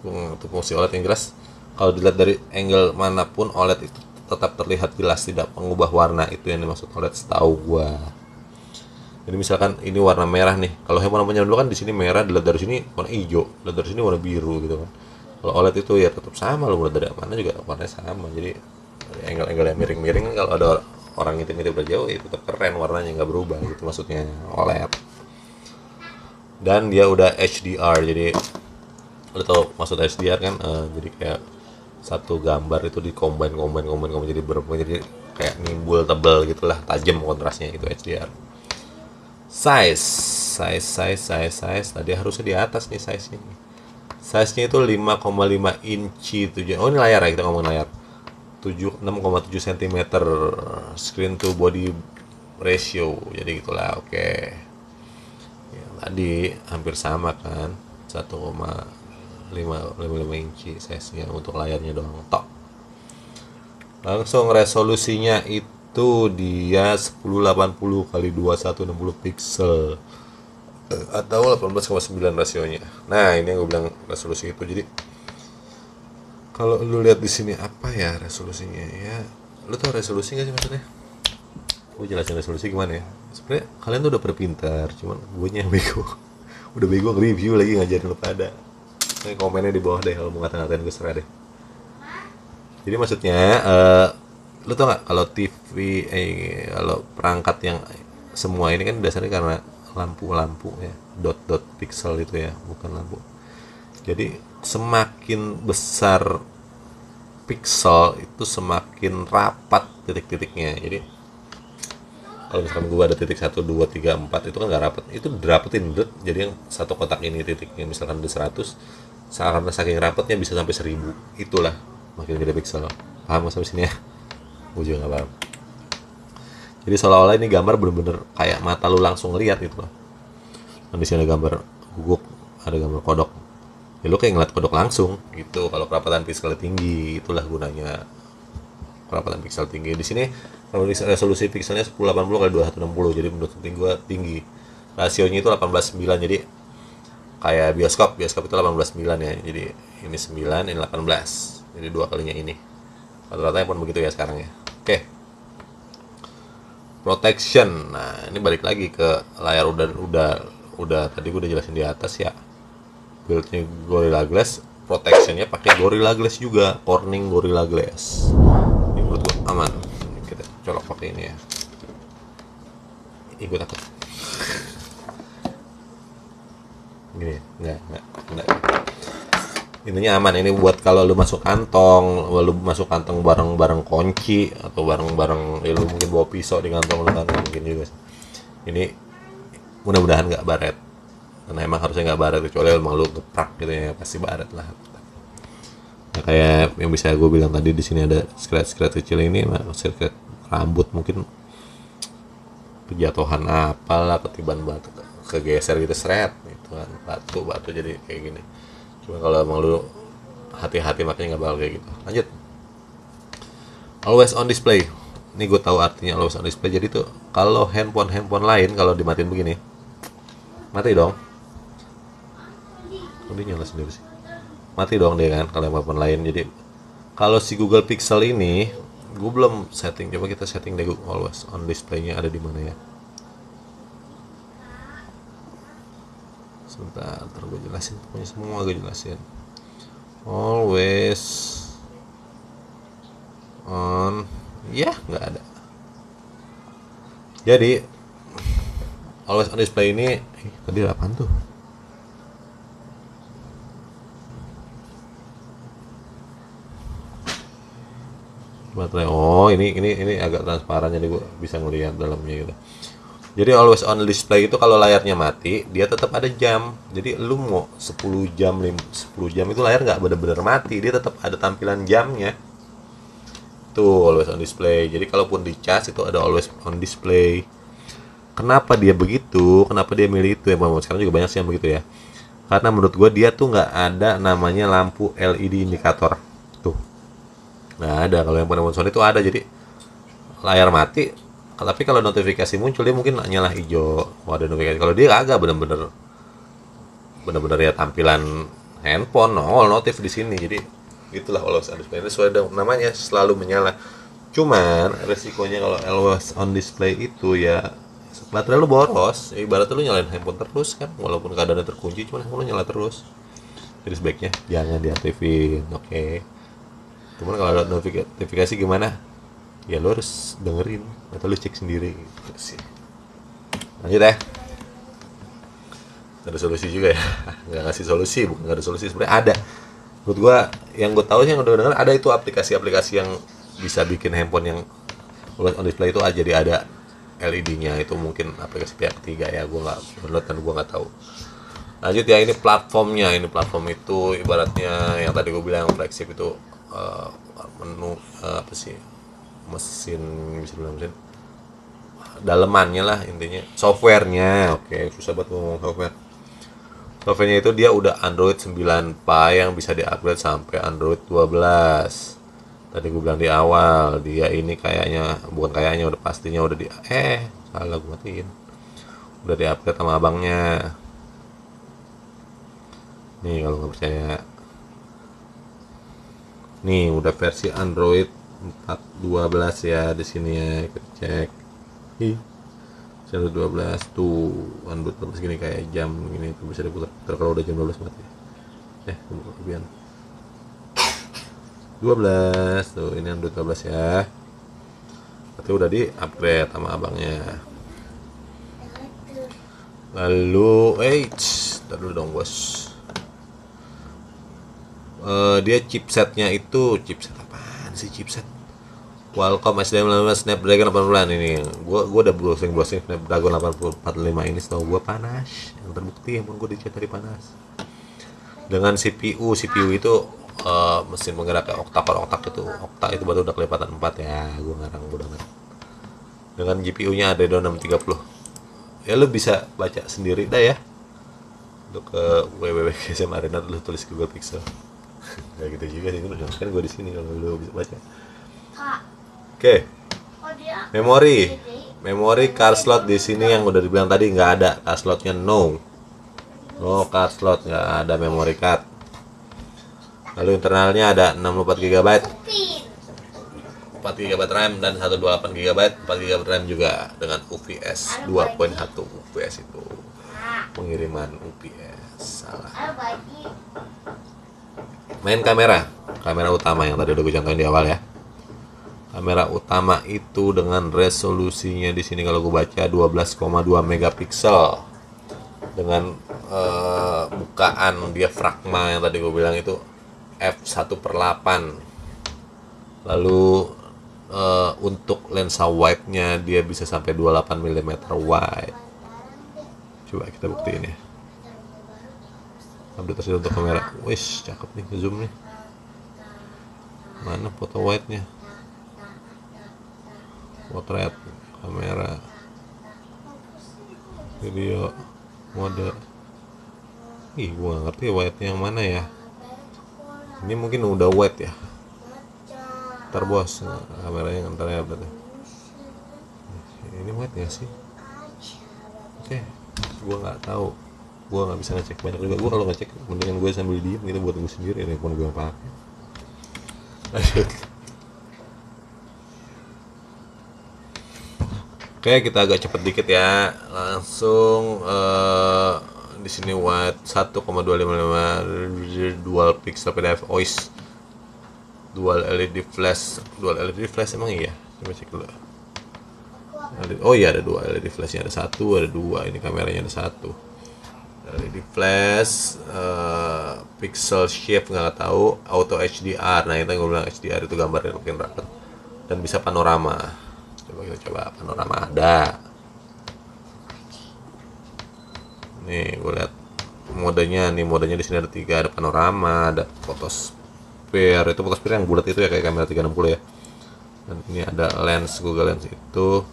untuk fungsi OLED yang jelas. Kalau dilihat dari angle manapun OLED itu tetap terlihat jelas, tidak mengubah warna. Itu yang dimaksud OLED setahu gua. Jadi misalkan ini warna merah nih, kalau handphone namanya dulu kan di sini merah, dilihat dari sini warna hijau, dilihat dari sini warna biru gitu kan. Kalau OLED itu ya tetap sama, lo mulai dari mana juga warnanya sama. Jadi angle-angle yang miring-miring, kalau ada orang ngintip-ngintip dari jauh itu tetap keren, warnanya nggak berubah gitu maksudnya OLED. Dan dia udah HDR, jadi lo tau maksud HDR kan? Jadi kayak satu gambar itu di combine jadi kayak nimbul tebal gitulah, tajam kontrasnya, itu HDR. Size tadi harusnya di atas nih size nya itu 5,5 inci 7. Oh ini layar ya, kita ngomong layar 6,7 cm screen to body ratio, jadi gitulah. Oke, ya, tadi hampir sama kan, 1,55 inci size nya untuk layarnya doang tok. Langsung resolusinya itu dia 1080 kali 2160 pixel atau 18,9 rasionya. Nah, ini yang gue bilang resolusi itu. Jadi kalau lu lihat di sini apa ya resolusinya ya? Lu tau resolusi nggak sih maksudnya? Gue jelasin resolusi gimana ya? Sebenarnya kalian tuh udah pintar, cuman gue yang bego. Udah bego nge-review lagi ngajarin lu pada. Ini komennya di bawah deh kalau mau ngata-ngatain gue, serah deh. Jadi maksudnya lu tau nggak kalau TV kalau perangkat yang semua ini kan dasarnya karena lampu-lampu ya, dot-dot pixel itu ya, bukan lampu. Jadi semakin besar pixel itu semakin rapat titik-titiknya. Jadi kalau misalkan gua ada titik 1, 2, 3, 4 itu kan nggak rapat, itu dirapetin. Jadi yang satu kotak ini titiknya misalkan ada 100, karena saking rapatnya bisa sampai 1000. Itulah makin gede pixel. Paham sampai sini ya? Gue juga nggak paham. Jadi seolah-olah ini gambar bener-bener kayak mata lu langsung lihat gitu loh. Dan di sini ada gambar guguk, ada gambar kodok. Ya lu kayak ngeliat kodok langsung gitu. Kalau kerapatan pixel tinggi, itulah gunanya kerapatan pixel tinggi. Di sini resolusi pixelnya 1080 kali 2160, jadi menurut gue tinggi. Rasionya itu 18:9, jadi kayak bioskop itu 18:9 ya. Jadi ini 9, ini 18. Jadi dua kalinya ini. Rata-rata pun begitu ya sekarang ya. Oke. Protection. Nah, ini balik lagi ke layar udah tadi gue udah jelasin di atas ya. Build-nya Gorilla Glass, protectionnya pakai Gorilla Glass juga, Corning Gorilla Glass. Ini menurut gue aman. Kita colok pakai ini ya. Ih, gue takut. Gini, enggak. Intinya aman. Ini buat kalau lu masuk kantong bareng-bareng kunci atau bareng-bareng ya, lu mungkin bawa pisau di kantong lu kan, mungkin juga. Ini mudah-mudahan nggak baret. Karena emang harusnya nggak baret, kecuali emang lu geprak gitu ya, pasti baret lah. Nah, kayak yang bisa gue bilang tadi, di sini ada scratch kecil ini, scratch rambut mungkin kejatuhan apalah, ketiban batu, kegeser gitu, seret gitu kan, batu jadi kayak gini. Cuma kalau emang lu hati-hati makanya nggak bakal kayak gitu. Lanjut. Always on display. Ini gue tahu artinya always on display. Jadi tuh kalau handphone lain kalau dimatiin begini, mati dong. Dia nyala sendiri sih. Mati dong dia kan kalau handphone lain. Jadi kalau si Google Pixel ini, gue belum setting. Coba kita setting deh always on display-nya ada di mana ya. Sebentar, gue jelasin, pokoknya semua gue jelasin. Always on, ya nggak ada. Jadi always on display ini, tadi apaan tuh? Baterai. Oh, ini agak transparan jadi gue bisa ngelihat dalamnya gitu. Jadi always on display itu kalau layarnya mati, dia tetap ada jam. Jadi lu mau 10 jam itu layar nggak bener-bener mati, dia tetap ada tampilan jamnya. Tuh always on display. Jadi kalaupun dicas itu ada always on display. Kenapa dia begitu? Kenapa dia milih itu ya? Sekarang juga banyak sih yang begitu ya. Karena menurut gue dia tuh nggak ada namanya lampu LED indikator. Tuh. Nggak ada. Kalau yang handphone Sony itu ada. Jadi layar mati, tapi kalau notifikasi muncul dia mungkin nyala hijau. Ada notifikasi. Kalau dia agak bener-bener ya tampilan handphone nol notif di sini. Jadi itulah always on display. Ini sesuai namanya, selalu menyala. Cuman resikonya kalau always on display itu ya baterai lu boros. Ibaratnya lu nyalain handphone terus kan, walaupun keadaannya terkunci, cuman handphone lu nyala terus. Jadi sebaiknya jangan diaktifin. Oke. Cuman kalau ada notifikasi gimana? Ya lo harus dengerin atau lo cek sendiri gitu sih. Lanjut ya. Ada solusi juga ya. Nggak ngasih solusi, bukan nggak ada solusi, sebenarnya ada. Menurut gua yang gue tahu sih, yang udah denger ada itu aplikasi-aplikasi yang bisa bikin handphone yang always on display itu aja, jadi ada LED-nya. Itu mungkin aplikasi pihak ketiga ya, gua nggak download dan gua nggak tahu. Lanjut ya, ini platformnya. Ini platform itu ibaratnya yang tadi gue bilang flagship itu eh, menu apa sih, mesin, bisa bilang mesin, dalemannya lah intinya, softwarenya. Oke, susah banget ngomong software. Softwarenya itu dia udah Android 9 Pie yang bisa di-upgrade sampai Android 12. Tadi gue bilang di awal, dia ini kayaknya, bukan kayaknya, udah pastinya udah di salah gue matiin. Udah di-upgrade sama abangnya. Nih kalau nggak percaya. Nih udah versi Android 4.12 ya di sini ya, kita cek. Ih, 112 tuh, Android 12 gini kayak jam gini tuh bisa diputar. Kalau udah jam 12 mati. Kemudian 12 tuh, ini Android 12 ya. Berarti udah di upgrade sama abangnya. Lalu ntar dulu dong bos. Dia chipsetnya itu chipset apaan sih, chipset Qualcomm SDM15 Snapdragon 80 ini. Gua udah browsing Snapdragon 845 ini, setahu gua panas. Yang terbukti emang gua di chat tadi panas. Dengan CPU itu mesin penggerak kayak okta itu baru udah kelipatan 4 ya. Gua ngarang bodoh amat. Dengan GPU-nya Adreno 630. Ya lu bisa baca sendiri dah ya. Untuk ke www.gsm Arena lu tulis Google Pixel. Kayak gitu juga sih, kan gue di sini kalau lu bisa baca. Oke. Memori card slot di sini yang udah dibilang tadi nggak ada card slotnya, no card slot, nggak ada memory card. Lalu internalnya ada 64 GB, 4 GB RAM dan 128 GB, 4 GB RAM juga dengan UPS 2.1. UPS itu pengiriman UPS, salah. Main kamera utama yang tadi udah gue contohin di awal ya. Kamera utama itu dengan resolusinya di sini kalau gue baca 12,2 megapiksel dengan bukaan diafragma yang tadi gue bilang itu f1/8. Lalu untuk lensa wide-nya dia bisa sampai 28 mm wide. Coba kita buktiin ya. Update hasil untuk kamera. Wih, cakep nih, zoom nih. Mana foto wide-nya? Potret, kamera, video, mode. Gua gak ngerti wide-nya yang mana ya. Ini mungkin udah wide ya. Ntar bos, kameranya ntar ya update. Ini wide ya sih? Oke, gua nggak tahu. Gue nggak bisa ngecek banyak juga. Gue kalau ngecek mendingan gue sambil diem gitu buat gue sendiri, telepon gue yang pakai. Lanjut. Oke, kita agak cepet dikit ya. Langsung di sini wide 1,255 dual pixel PDF OIS, dual LED flash. Emang iya? Coba cek dulu. Oh iya, ada dua LED flashnya, ada satu, ada dua. Ini kameranya ada satu. LED flash, pixel shift nggak tahu, auto HDR. Nah itu yang gue bilang, HDR itu gambarnya makin rapat dan bisa panorama. Coba panorama ada. Nih gue lihat modenya di sini ada 3, ada panorama, ada photosphere. Itu photosphere yang bulat itu ya, kayak kamera 360 ya. Dan ini ada lens, Google Lens itu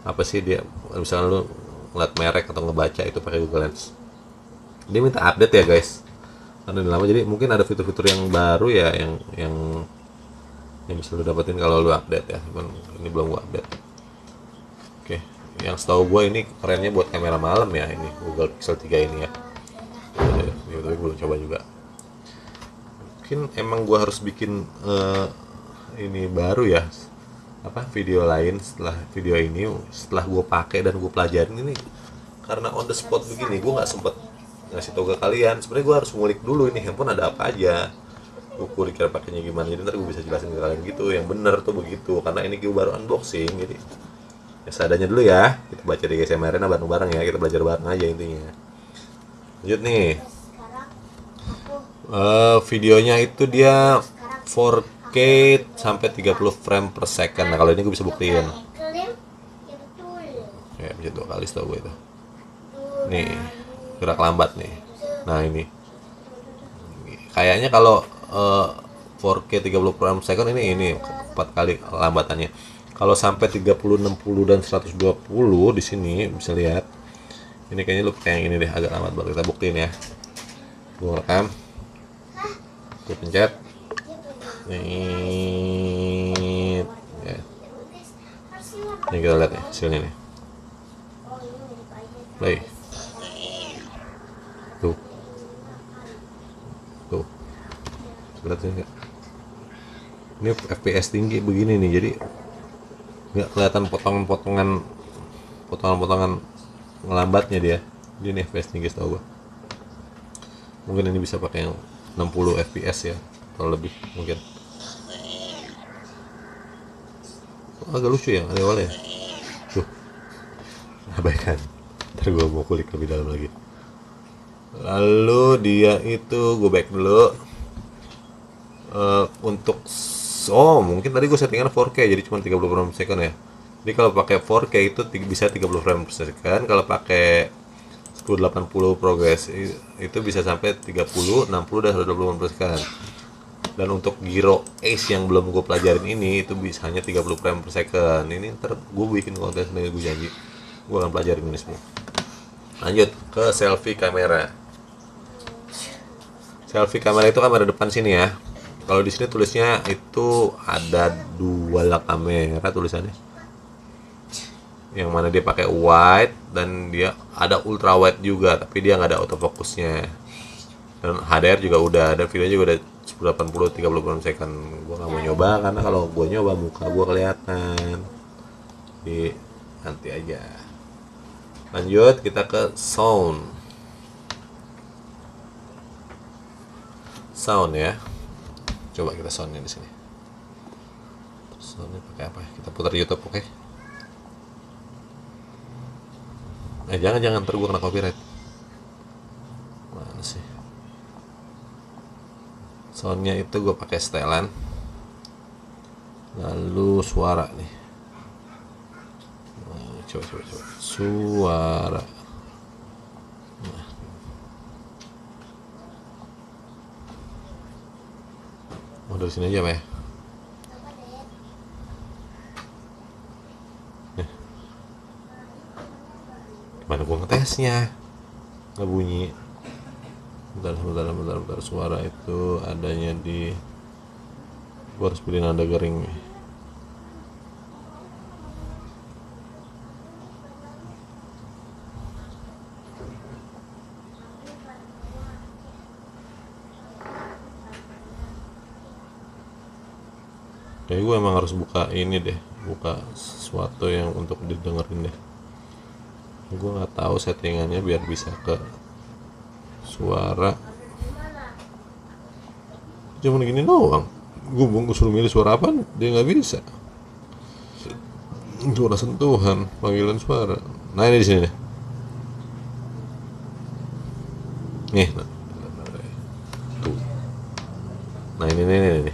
apa sih, dia misalnya lu ngeliat merek atau ngebaca itu pakai Google Lens. Dia minta update ya guys, karena udah lama, jadi mungkin ada fitur-fitur yang baru ya yang bisa lu dapetin kalau lu update ya. Cuman ini belum gua update. Oke, yang setahu gua ini kerennya buat kamera malam ya, ini Google Pixel 3 ini ya. Tapi belum coba juga. Mungkin emang gua harus bikin ini baru ya, video lain setelah video ini, setelah gue pakai dan gue pelajarin ini. Karena on the spot begini gue nggak sempet ngasih tau ke kalian. Sebenarnya gue harus ngulik dulu ini handphone ada apa aja, gue kulik cara pakainya gimana, jadi ntar gue bisa jelasin ke kalian gitu yang bener tuh begitu. Karena ini gue baru unboxing, jadi ya seadanya dulu ya. Kita baca di GSM Arena bareng-bareng ya, kita belajar bareng aja intinya. Lanjut nih, videonya itu dia 4K sampai 30 frame per second. Nah kalau ini gue bisa buktiin ya, bisa 2 kali setahu gue itu. Nih gerak lambat nih. Nah ini kayaknya kalau 4K 30 frame per second ini 4 kali lambatannya. Kalau sampai 30, 60 dan 120 di sini bisa lihat. Ini kayaknya lu pakai yang ini deh, agak lambat banget. Kita buktiin ya. Gua rekam. Gua pencet. Nih. Ya. Ini kita lihat nih hasilnya nih. Play. Tuh. Tuh. Kelihatan nggak? Ini FPS tinggi begini nih, jadi nggak kelihatan potongan-potongan ngelambatnya dia. Ini FPS tinggi setahu gua. Mungkin ini bisa pakai yang 60 FPS ya, atau lebih mungkin. Oh, agak lucu ya, ada awalnya. Tuh, abaikan. Ntar gua mau kulik lebih dalam lagi. Lalu dia itu gue back dulu. Untuk mungkin tadi gue settingan 4K jadi cuma 30 frame per second ya. Jadi kalau pakai 4K itu bisa 30 frame per second. Kalau pakai 1080 progress itu bisa sampai 30, 60 dan 120 frame per second. Dan untuk gyro Ace yang belum gue pelajarin ini itu bisa hanya 30 frame per second. Ini ntar gue bikin konten sendiri, gue janji. Gue akan pelajarin ini semua. Lanjut ke selfie kamera. Selfie kamera itu kamera depan sini ya. Kalau di sini tulisnya itu ada dual kamera tulisannya. Yang mana dia pakai wide dan dia ada ultra wide juga, tapi dia nggak ada autofocusnya. Dan HDR juga udah, dan videonya juga udah 1080 30 frame per second. Gua nggak mau nyoba karena kalau gua nyoba muka gua kelihatan. Jadi nanti aja. Lanjut kita ke sound. Sound ya. Coba kita soundnya di sini. Soundnya pakai apa? Kita putar YouTube, oke? Jangan ntar gua kena copyright. Mana sih? Soundnya itu gue pakai setelan. Lalu suara nih. Nah, coba. Suara. Nah. Mau dari sini aja, Pak ya? Nih. Gimana gue ngetesnya? Nggak bunyi. Bentar. Suara itu adanya di... Gue harus pilih nada garing nih. Kayak gue emang harus buka ini deh, buka sesuatu yang untuk didengerin deh. Gue nggak tahu settingannya biar bisa ke suara. Cuman gini doang. Gue suruh milih suara apa, dia nggak bisa. Suara sentuhan, panggilan suara. Nah ini di sini nih. Nih, tuh. Nah ini nih.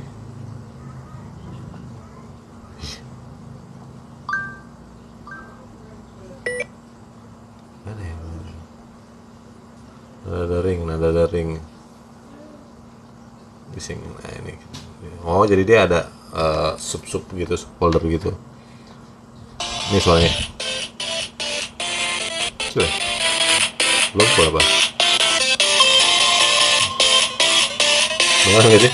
Nada ring bising. Nah ini, oh jadi dia ada sub gitu, sub folder gitu. Ini soalnya sudah belum apa dengar nggak sih?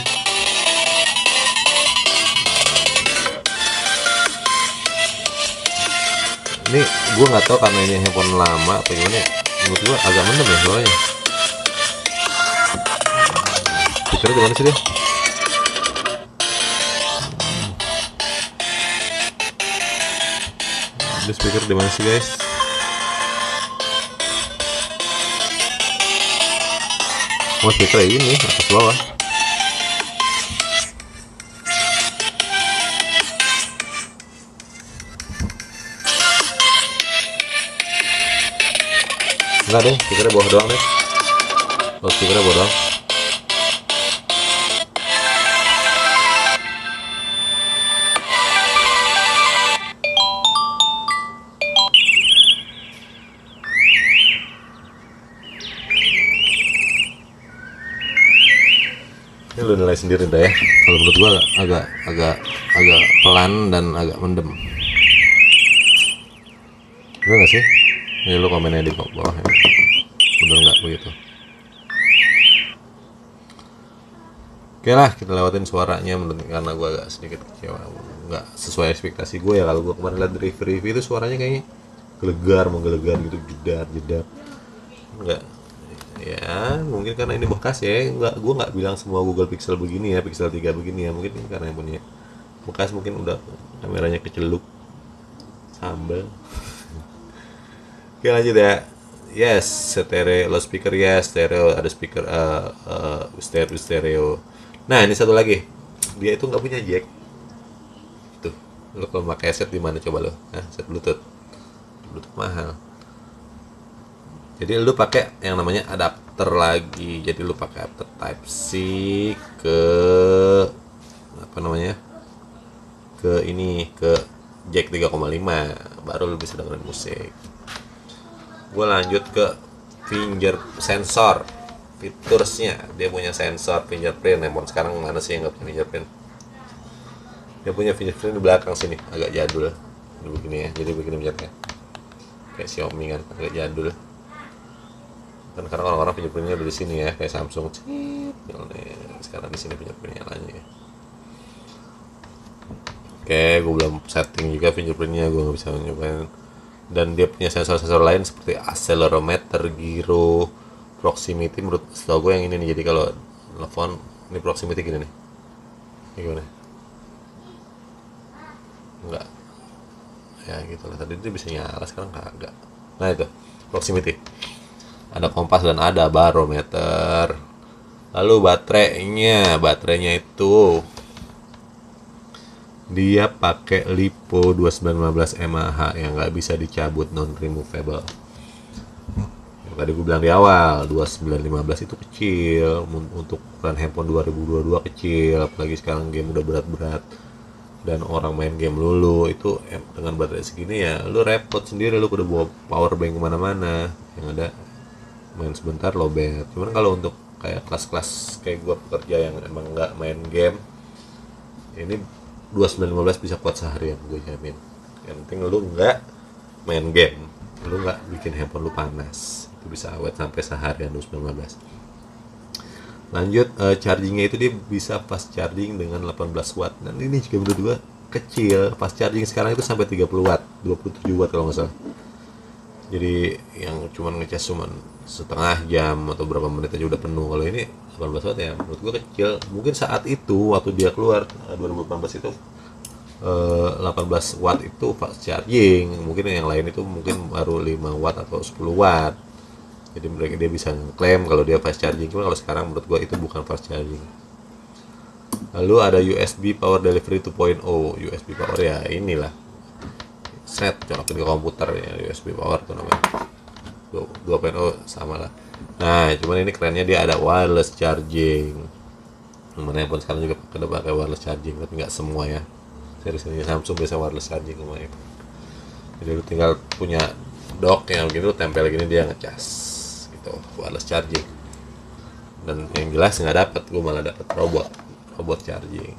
Ini gue nggak tahu karena ini handphone lama atau gimana ya, menurut gue agak mendem ya suaranya. Speakernya di mana sih dia? Di speaker di mana sih guys? Oh speaker ini atas bawah. Enggak deh, speakernya bawah doang deh. Oh speakernya bawah doang. Ini lu nilai sendiri dah ya. Kalau menurut gua agak agak agak pelan dan agak mendem. Bener nggak sih? Ini lu komennya di bawah ya. Bener nggak begitu? Oke lah, kita lewatin suaranya menurut karena gua agak sedikit kecewa. Nggak sesuai ekspektasi gue ya. Kalau gua kemarin lihat review itu suaranya kayaknya menggelegar gitu, jedar. Enggak. Ya mungkin karena ini bekas ya, gue nggak bilang semua Google Pixel begini ya, Pixel 3 begini ya, mungkin ini karena yang punya bekas, mungkin udah kameranya kecelup sambel. Oke lanjut ya. Yes, stereo, loudspeaker yes, stereo, ada speaker stereo. Nah ini satu lagi, dia itu nggak punya jack. Tuh, lo kalau pakai headset di mana coba lo? Set Bluetooth mahal. Jadi lu pakai yang namanya adapter lagi. Jadi lu pakai adapter Type C ke apa namanya? Ke jack 3,5 baru lu bisa dengerin musik. Gue lanjut ke finger sensor. Fiturnya dia punya sensor fingerprint. Handphone sekarang mana sih yang nggak punya fingerprint? Dia punya fingerprint di belakang sini, agak jadul. Ini begini ya. Jadi begini pencetnya. Kayak Xiaomi kan, agak jadul. Kan karena orang-orang fingerprintnya dari sini ya, kayak Samsung. Sekarang di sini fingerprintnya lainnya. Oke, gue belum setting juga fingerprintnya, gue nggak bisa nyobain. Dan dia punya sensor-sensor lain seperti accelerometer, gyro, proximity. Menurut setahu gue yang ini nih. Jadi kalau telepon ini proximity gini nih. Ini gimana? Enggak. Ya gitu lah. Tadi dia bisa nyala, sekarang kagak. Nah itu proximity. Ada kompas dan ada barometer. Lalu baterainya itu dia pakai LiPo 2915 mAh yang nggak bisa dicabut, non removable. Yang tadi gue bilang di awal 2915 itu kecil untuk ukuran handphone 2022 kecil, apalagi sekarang game udah berat-berat dan orang main game lulu itu dengan baterai segini ya lu repot sendiri, lu udah bawa power bank kemana-mana, yang ada main sebentar lowbat. Cuman kalau untuk kayak kelas-kelas kayak gue pekerja yang emang nggak main game, ini 2915 bisa kuat seharian gue jamin. Yang penting lu nggak main game, lu nggak bikin handphone lu panas, itu bisa awet sampai seharian 2915. Lanjut chargingnya itu dia bisa fast charging dengan 18 watt, dan ini juga menurut gue kecil. Fast charging sekarang itu sampai 30 watt, 27 watt kalau nggak salah. Jadi yang cuman ngecas cuman setengah jam atau berapa menit aja udah penuh. Kalau ini 18 watt ya menurut gua kecil. Mungkin saat itu waktu dia keluar 2018 itu 18 watt itu fast charging. Mungkin yang lain itu mungkin baru 5 watt atau 10 watt. Jadi mereka dia bisa klaim kalau dia fast charging. Cuma kalau sekarang menurut gua itu bukan fast charging. Lalu ada USB Power Delivery 2.0. USB Power ya inilah set colokin ke komputer ya, USB power tuh namanya 2.0 sama lah. Nah cuman ini kerennya dia ada wireless charging. Mana pun sekarang juga pakai wireless charging, tapi nggak semua ya. Seri-serinya Samsung biasa wireless charging kemarin. Jadi lu tinggal punya dock yang begini, lu tempel gini dia ngecas gitu, wireless charging. Dan yang jelas nggak dapat, gue malah dapat robot charging.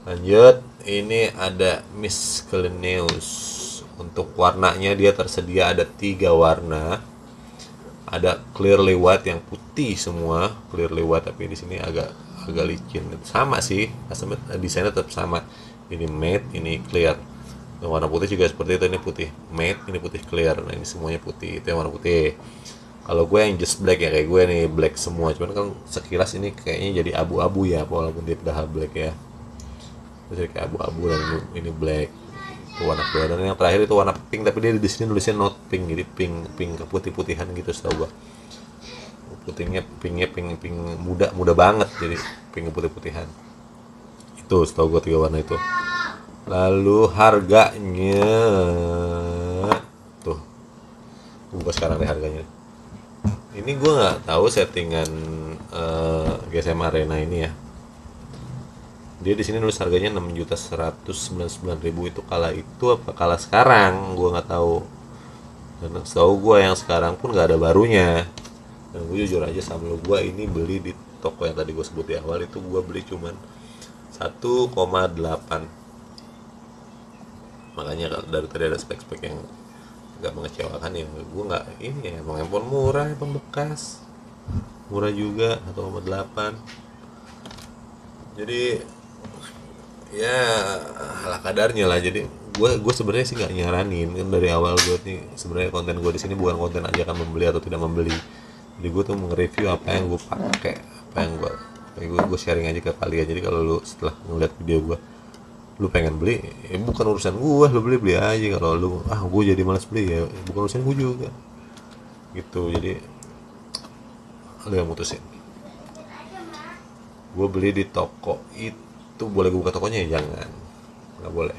Lanjut, ini ada miscellaneous. Untuk warnanya dia tersedia ada 3 warna. Ada clearly white yang putih semua, clearly white, tapi di sini agak licin. Sama sih, desainnya tetap sama. Ini matte, ini clear. Warna putih juga seperti itu, ini putih matte, ini putih clear. Nah ini semuanya putih, itu yang warna putih. Kalau gue yang just black ya, kayak gue nih black semua. Cuman kan sekilas ini kayaknya jadi abu-abu ya, walaupun dia udah black ya. Jadi kayak abu-abu, dan ini black, itu warna clear. Dan yang terakhir itu warna pink, tapi dia di sini nulisnya not pink, jadi pink keputih-putihan gitu setahu gua. Pinknya muda banget, jadi pink keputih-putihan. Itu setahu gua 3 warna itu. Lalu harganya tuh, gua sekarang deh harganya. Ini gua nggak tahu settingan GSM Arena ini ya. Dia di sini nulis harganya 6.199.000. Itu kala itu apa kala sekarang gua nggak tahu. Dan setahu gua yang sekarang pun nggak ada barunya. Dan gue jujur aja sama lo, gue ini beli di toko yang tadi gue sebut di awal itu, gue beli cuman 1,8. Makanya kalau dari tadi ada spek-spek yang nggak mengecewakan ya, gue nggak ini ya, emang handphone murah, handphone bekas murah juga 1,8. Jadi ya ala kadarnya lah. Jadi gue sebenarnya sih nggak nyaranin kan dari awal. Gue nih sebenarnya konten gue di sini bukan konten ajakan membeli atau tidak membeli. Jadi gue tuh nge-review apa yang gue pakai, apa yang gue sharing aja ke kalian. Jadi kalau lu setelah ngeliat video gue, lu pengen beli, ya bukan urusan gue, lu beli aja. Kalau lu gue jadi malas beli, ya bukan urusan gue juga gitu. Jadi lu yang mutusin. Gue beli di toko itu, boleh gue buka tokonya ya? Jangan, nggak boleh.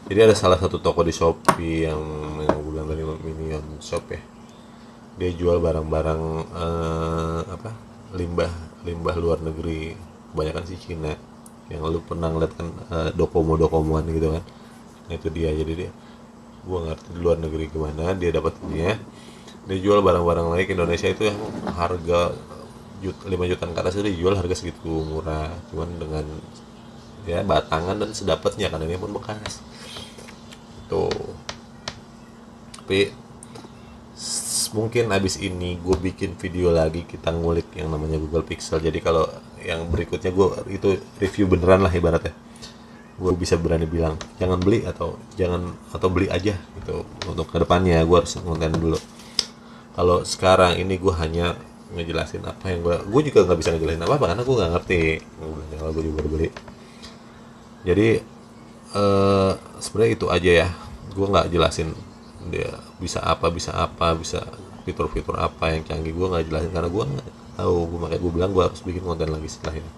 Jadi ada salah satu toko di Shopee yang gue bilang tadi, Minion Shop ya. Dia jual barang-barang limbah luar negeri, kebanyakan sih Cina. Yang lu pernah ngeliat kan, dokomoan gitu kan. Nah itu dia. Jadi dia, gue ngerti di luar negeri gimana dia dapetinnya. Dia jual barang-barang lagi ke Indonesia itu yang harga 5 jutaan ke atas itu dijual harga segitu murah, cuman dengan ya batangan dan sedapatnya, karena ini pun bekas tuh. Tapi mungkin abis ini gue bikin video lagi, kita ngulik yang namanya Google Pixel. Jadi kalau yang berikutnya gue itu review beneran lah ibaratnya, gue bisa berani bilang jangan beli atau beli aja gitu. Untuk kedepannya gue harus konten dulu. Kalau sekarang ini gue hanya ngejelasin apa yang gue juga nggak bisa ngejelasin apa karena gue nggak ngerti. Kalau gue juga baru beli. Jadi sebenarnya itu aja ya. Gue nggak jelasin dia bisa fitur-fitur apa yang canggih. Gue nggak jelasin karena gue nggak tahu. Makanya gue bilang gue harus bikin konten lagi setelah ini.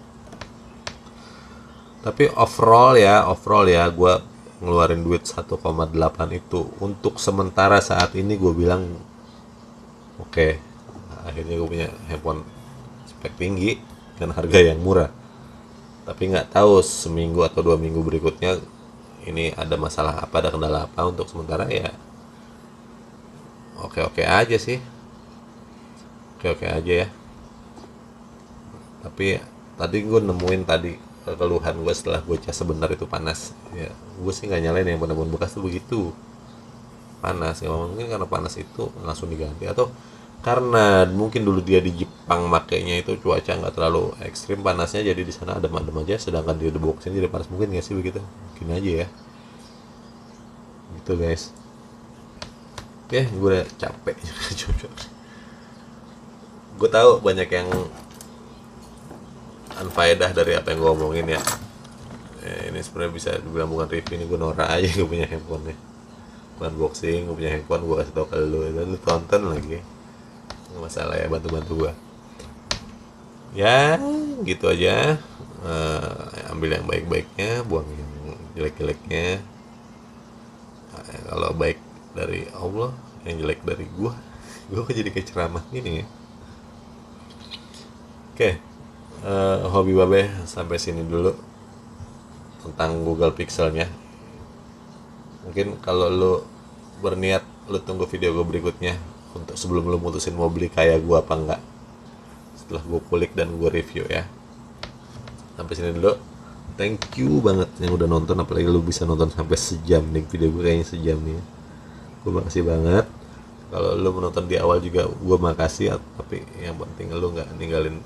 Tapi overall ya gue ngeluarin duit 1,8 itu untuk sementara saat ini. Gue bilang oke. Akhirnya gue punya handphone spek tinggi dan harga yang murah. Tapi nggak tahu seminggu atau 2 minggu berikutnya ini ada masalah apa, ada kendala apa. Untuk sementara ya oke aja sih, oke aja ya. Tapi tadi gue nemuin keluhan gue setelah gue cas sebentar itu panas ya. Gue sih nggak nyalain yang handphone bekas tuh begitu panas ya. Mungkin karena panas itu langsung diganti, atau karena mungkin dulu dia di Jepang makainya itu cuaca nggak terlalu ekstrim panasnya, jadi di sana adem-adem aja, sedangkan dia di box ini jadi panas. Mungkin nggak sih begitu, mungkin aja ya gitu guys. Oke, gue udah capek. Gue tahu banyak yang unfaedah dari apa yang gue omongin ya. Ini sebenarnya bisa dibilang bukan review, ini gue norak aja. Gue punya handphone nih, bukan unboxing. Gue punya handphone, gue kasih tau ke lu dan lu tonton lagi. Nggak masalah ya, bantu gue ya. Gitu aja. Ambil yang baik-baiknya, buang yang jelek-jeleknya. Kalau baik dari Allah, yang jelek dari gue jadi kayak ceramah gini ya. Oke, hobi babe sampai sini dulu tentang Google Pixelnya. Mungkin kalau lu berniat, lu tunggu video gue berikutnya untuk sebelum lu mutusin mau beli kayak gue apa enggak, setelah gue kulik dan gue review ya. Sampai sini dulu. Thank you banget yang udah nonton, apalagi lu bisa nonton sampai sejam nih. Video gue kayaknya sejam nih. Gue makasih banget. Kalau lu menonton di awal juga gue makasih. Tapi yang penting lu nggak ninggalin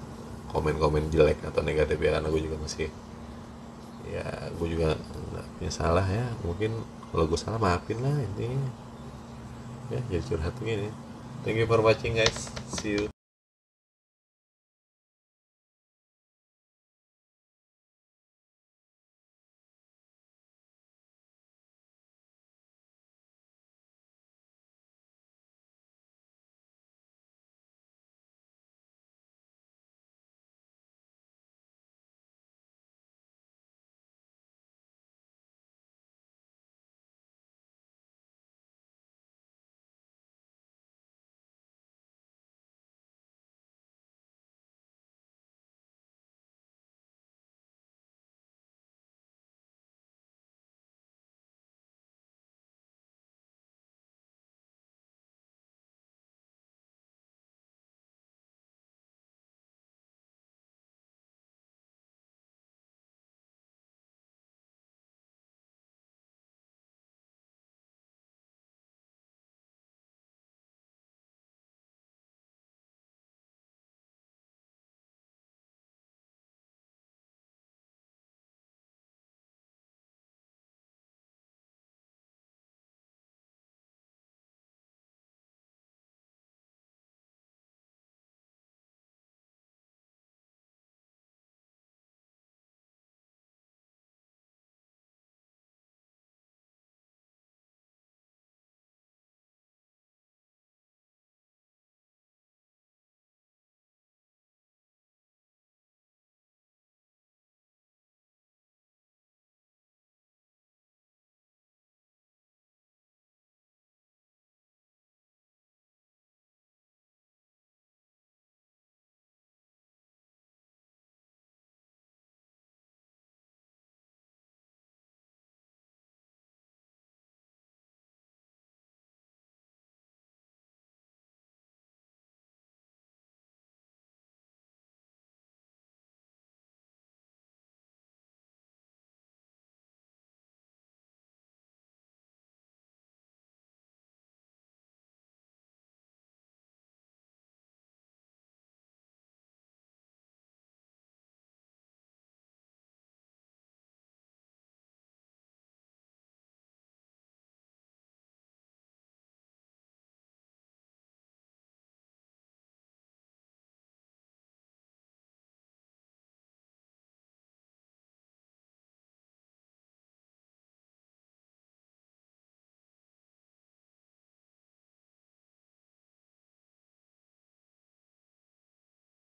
komen-komen jelek atau negatif ya, karena gue juga masih, ya gue juga nggak punya salah ya. Mungkin kalau gue salah maafin lah, intinya ya, jadi curhat gini. Thank you for watching guys, see you.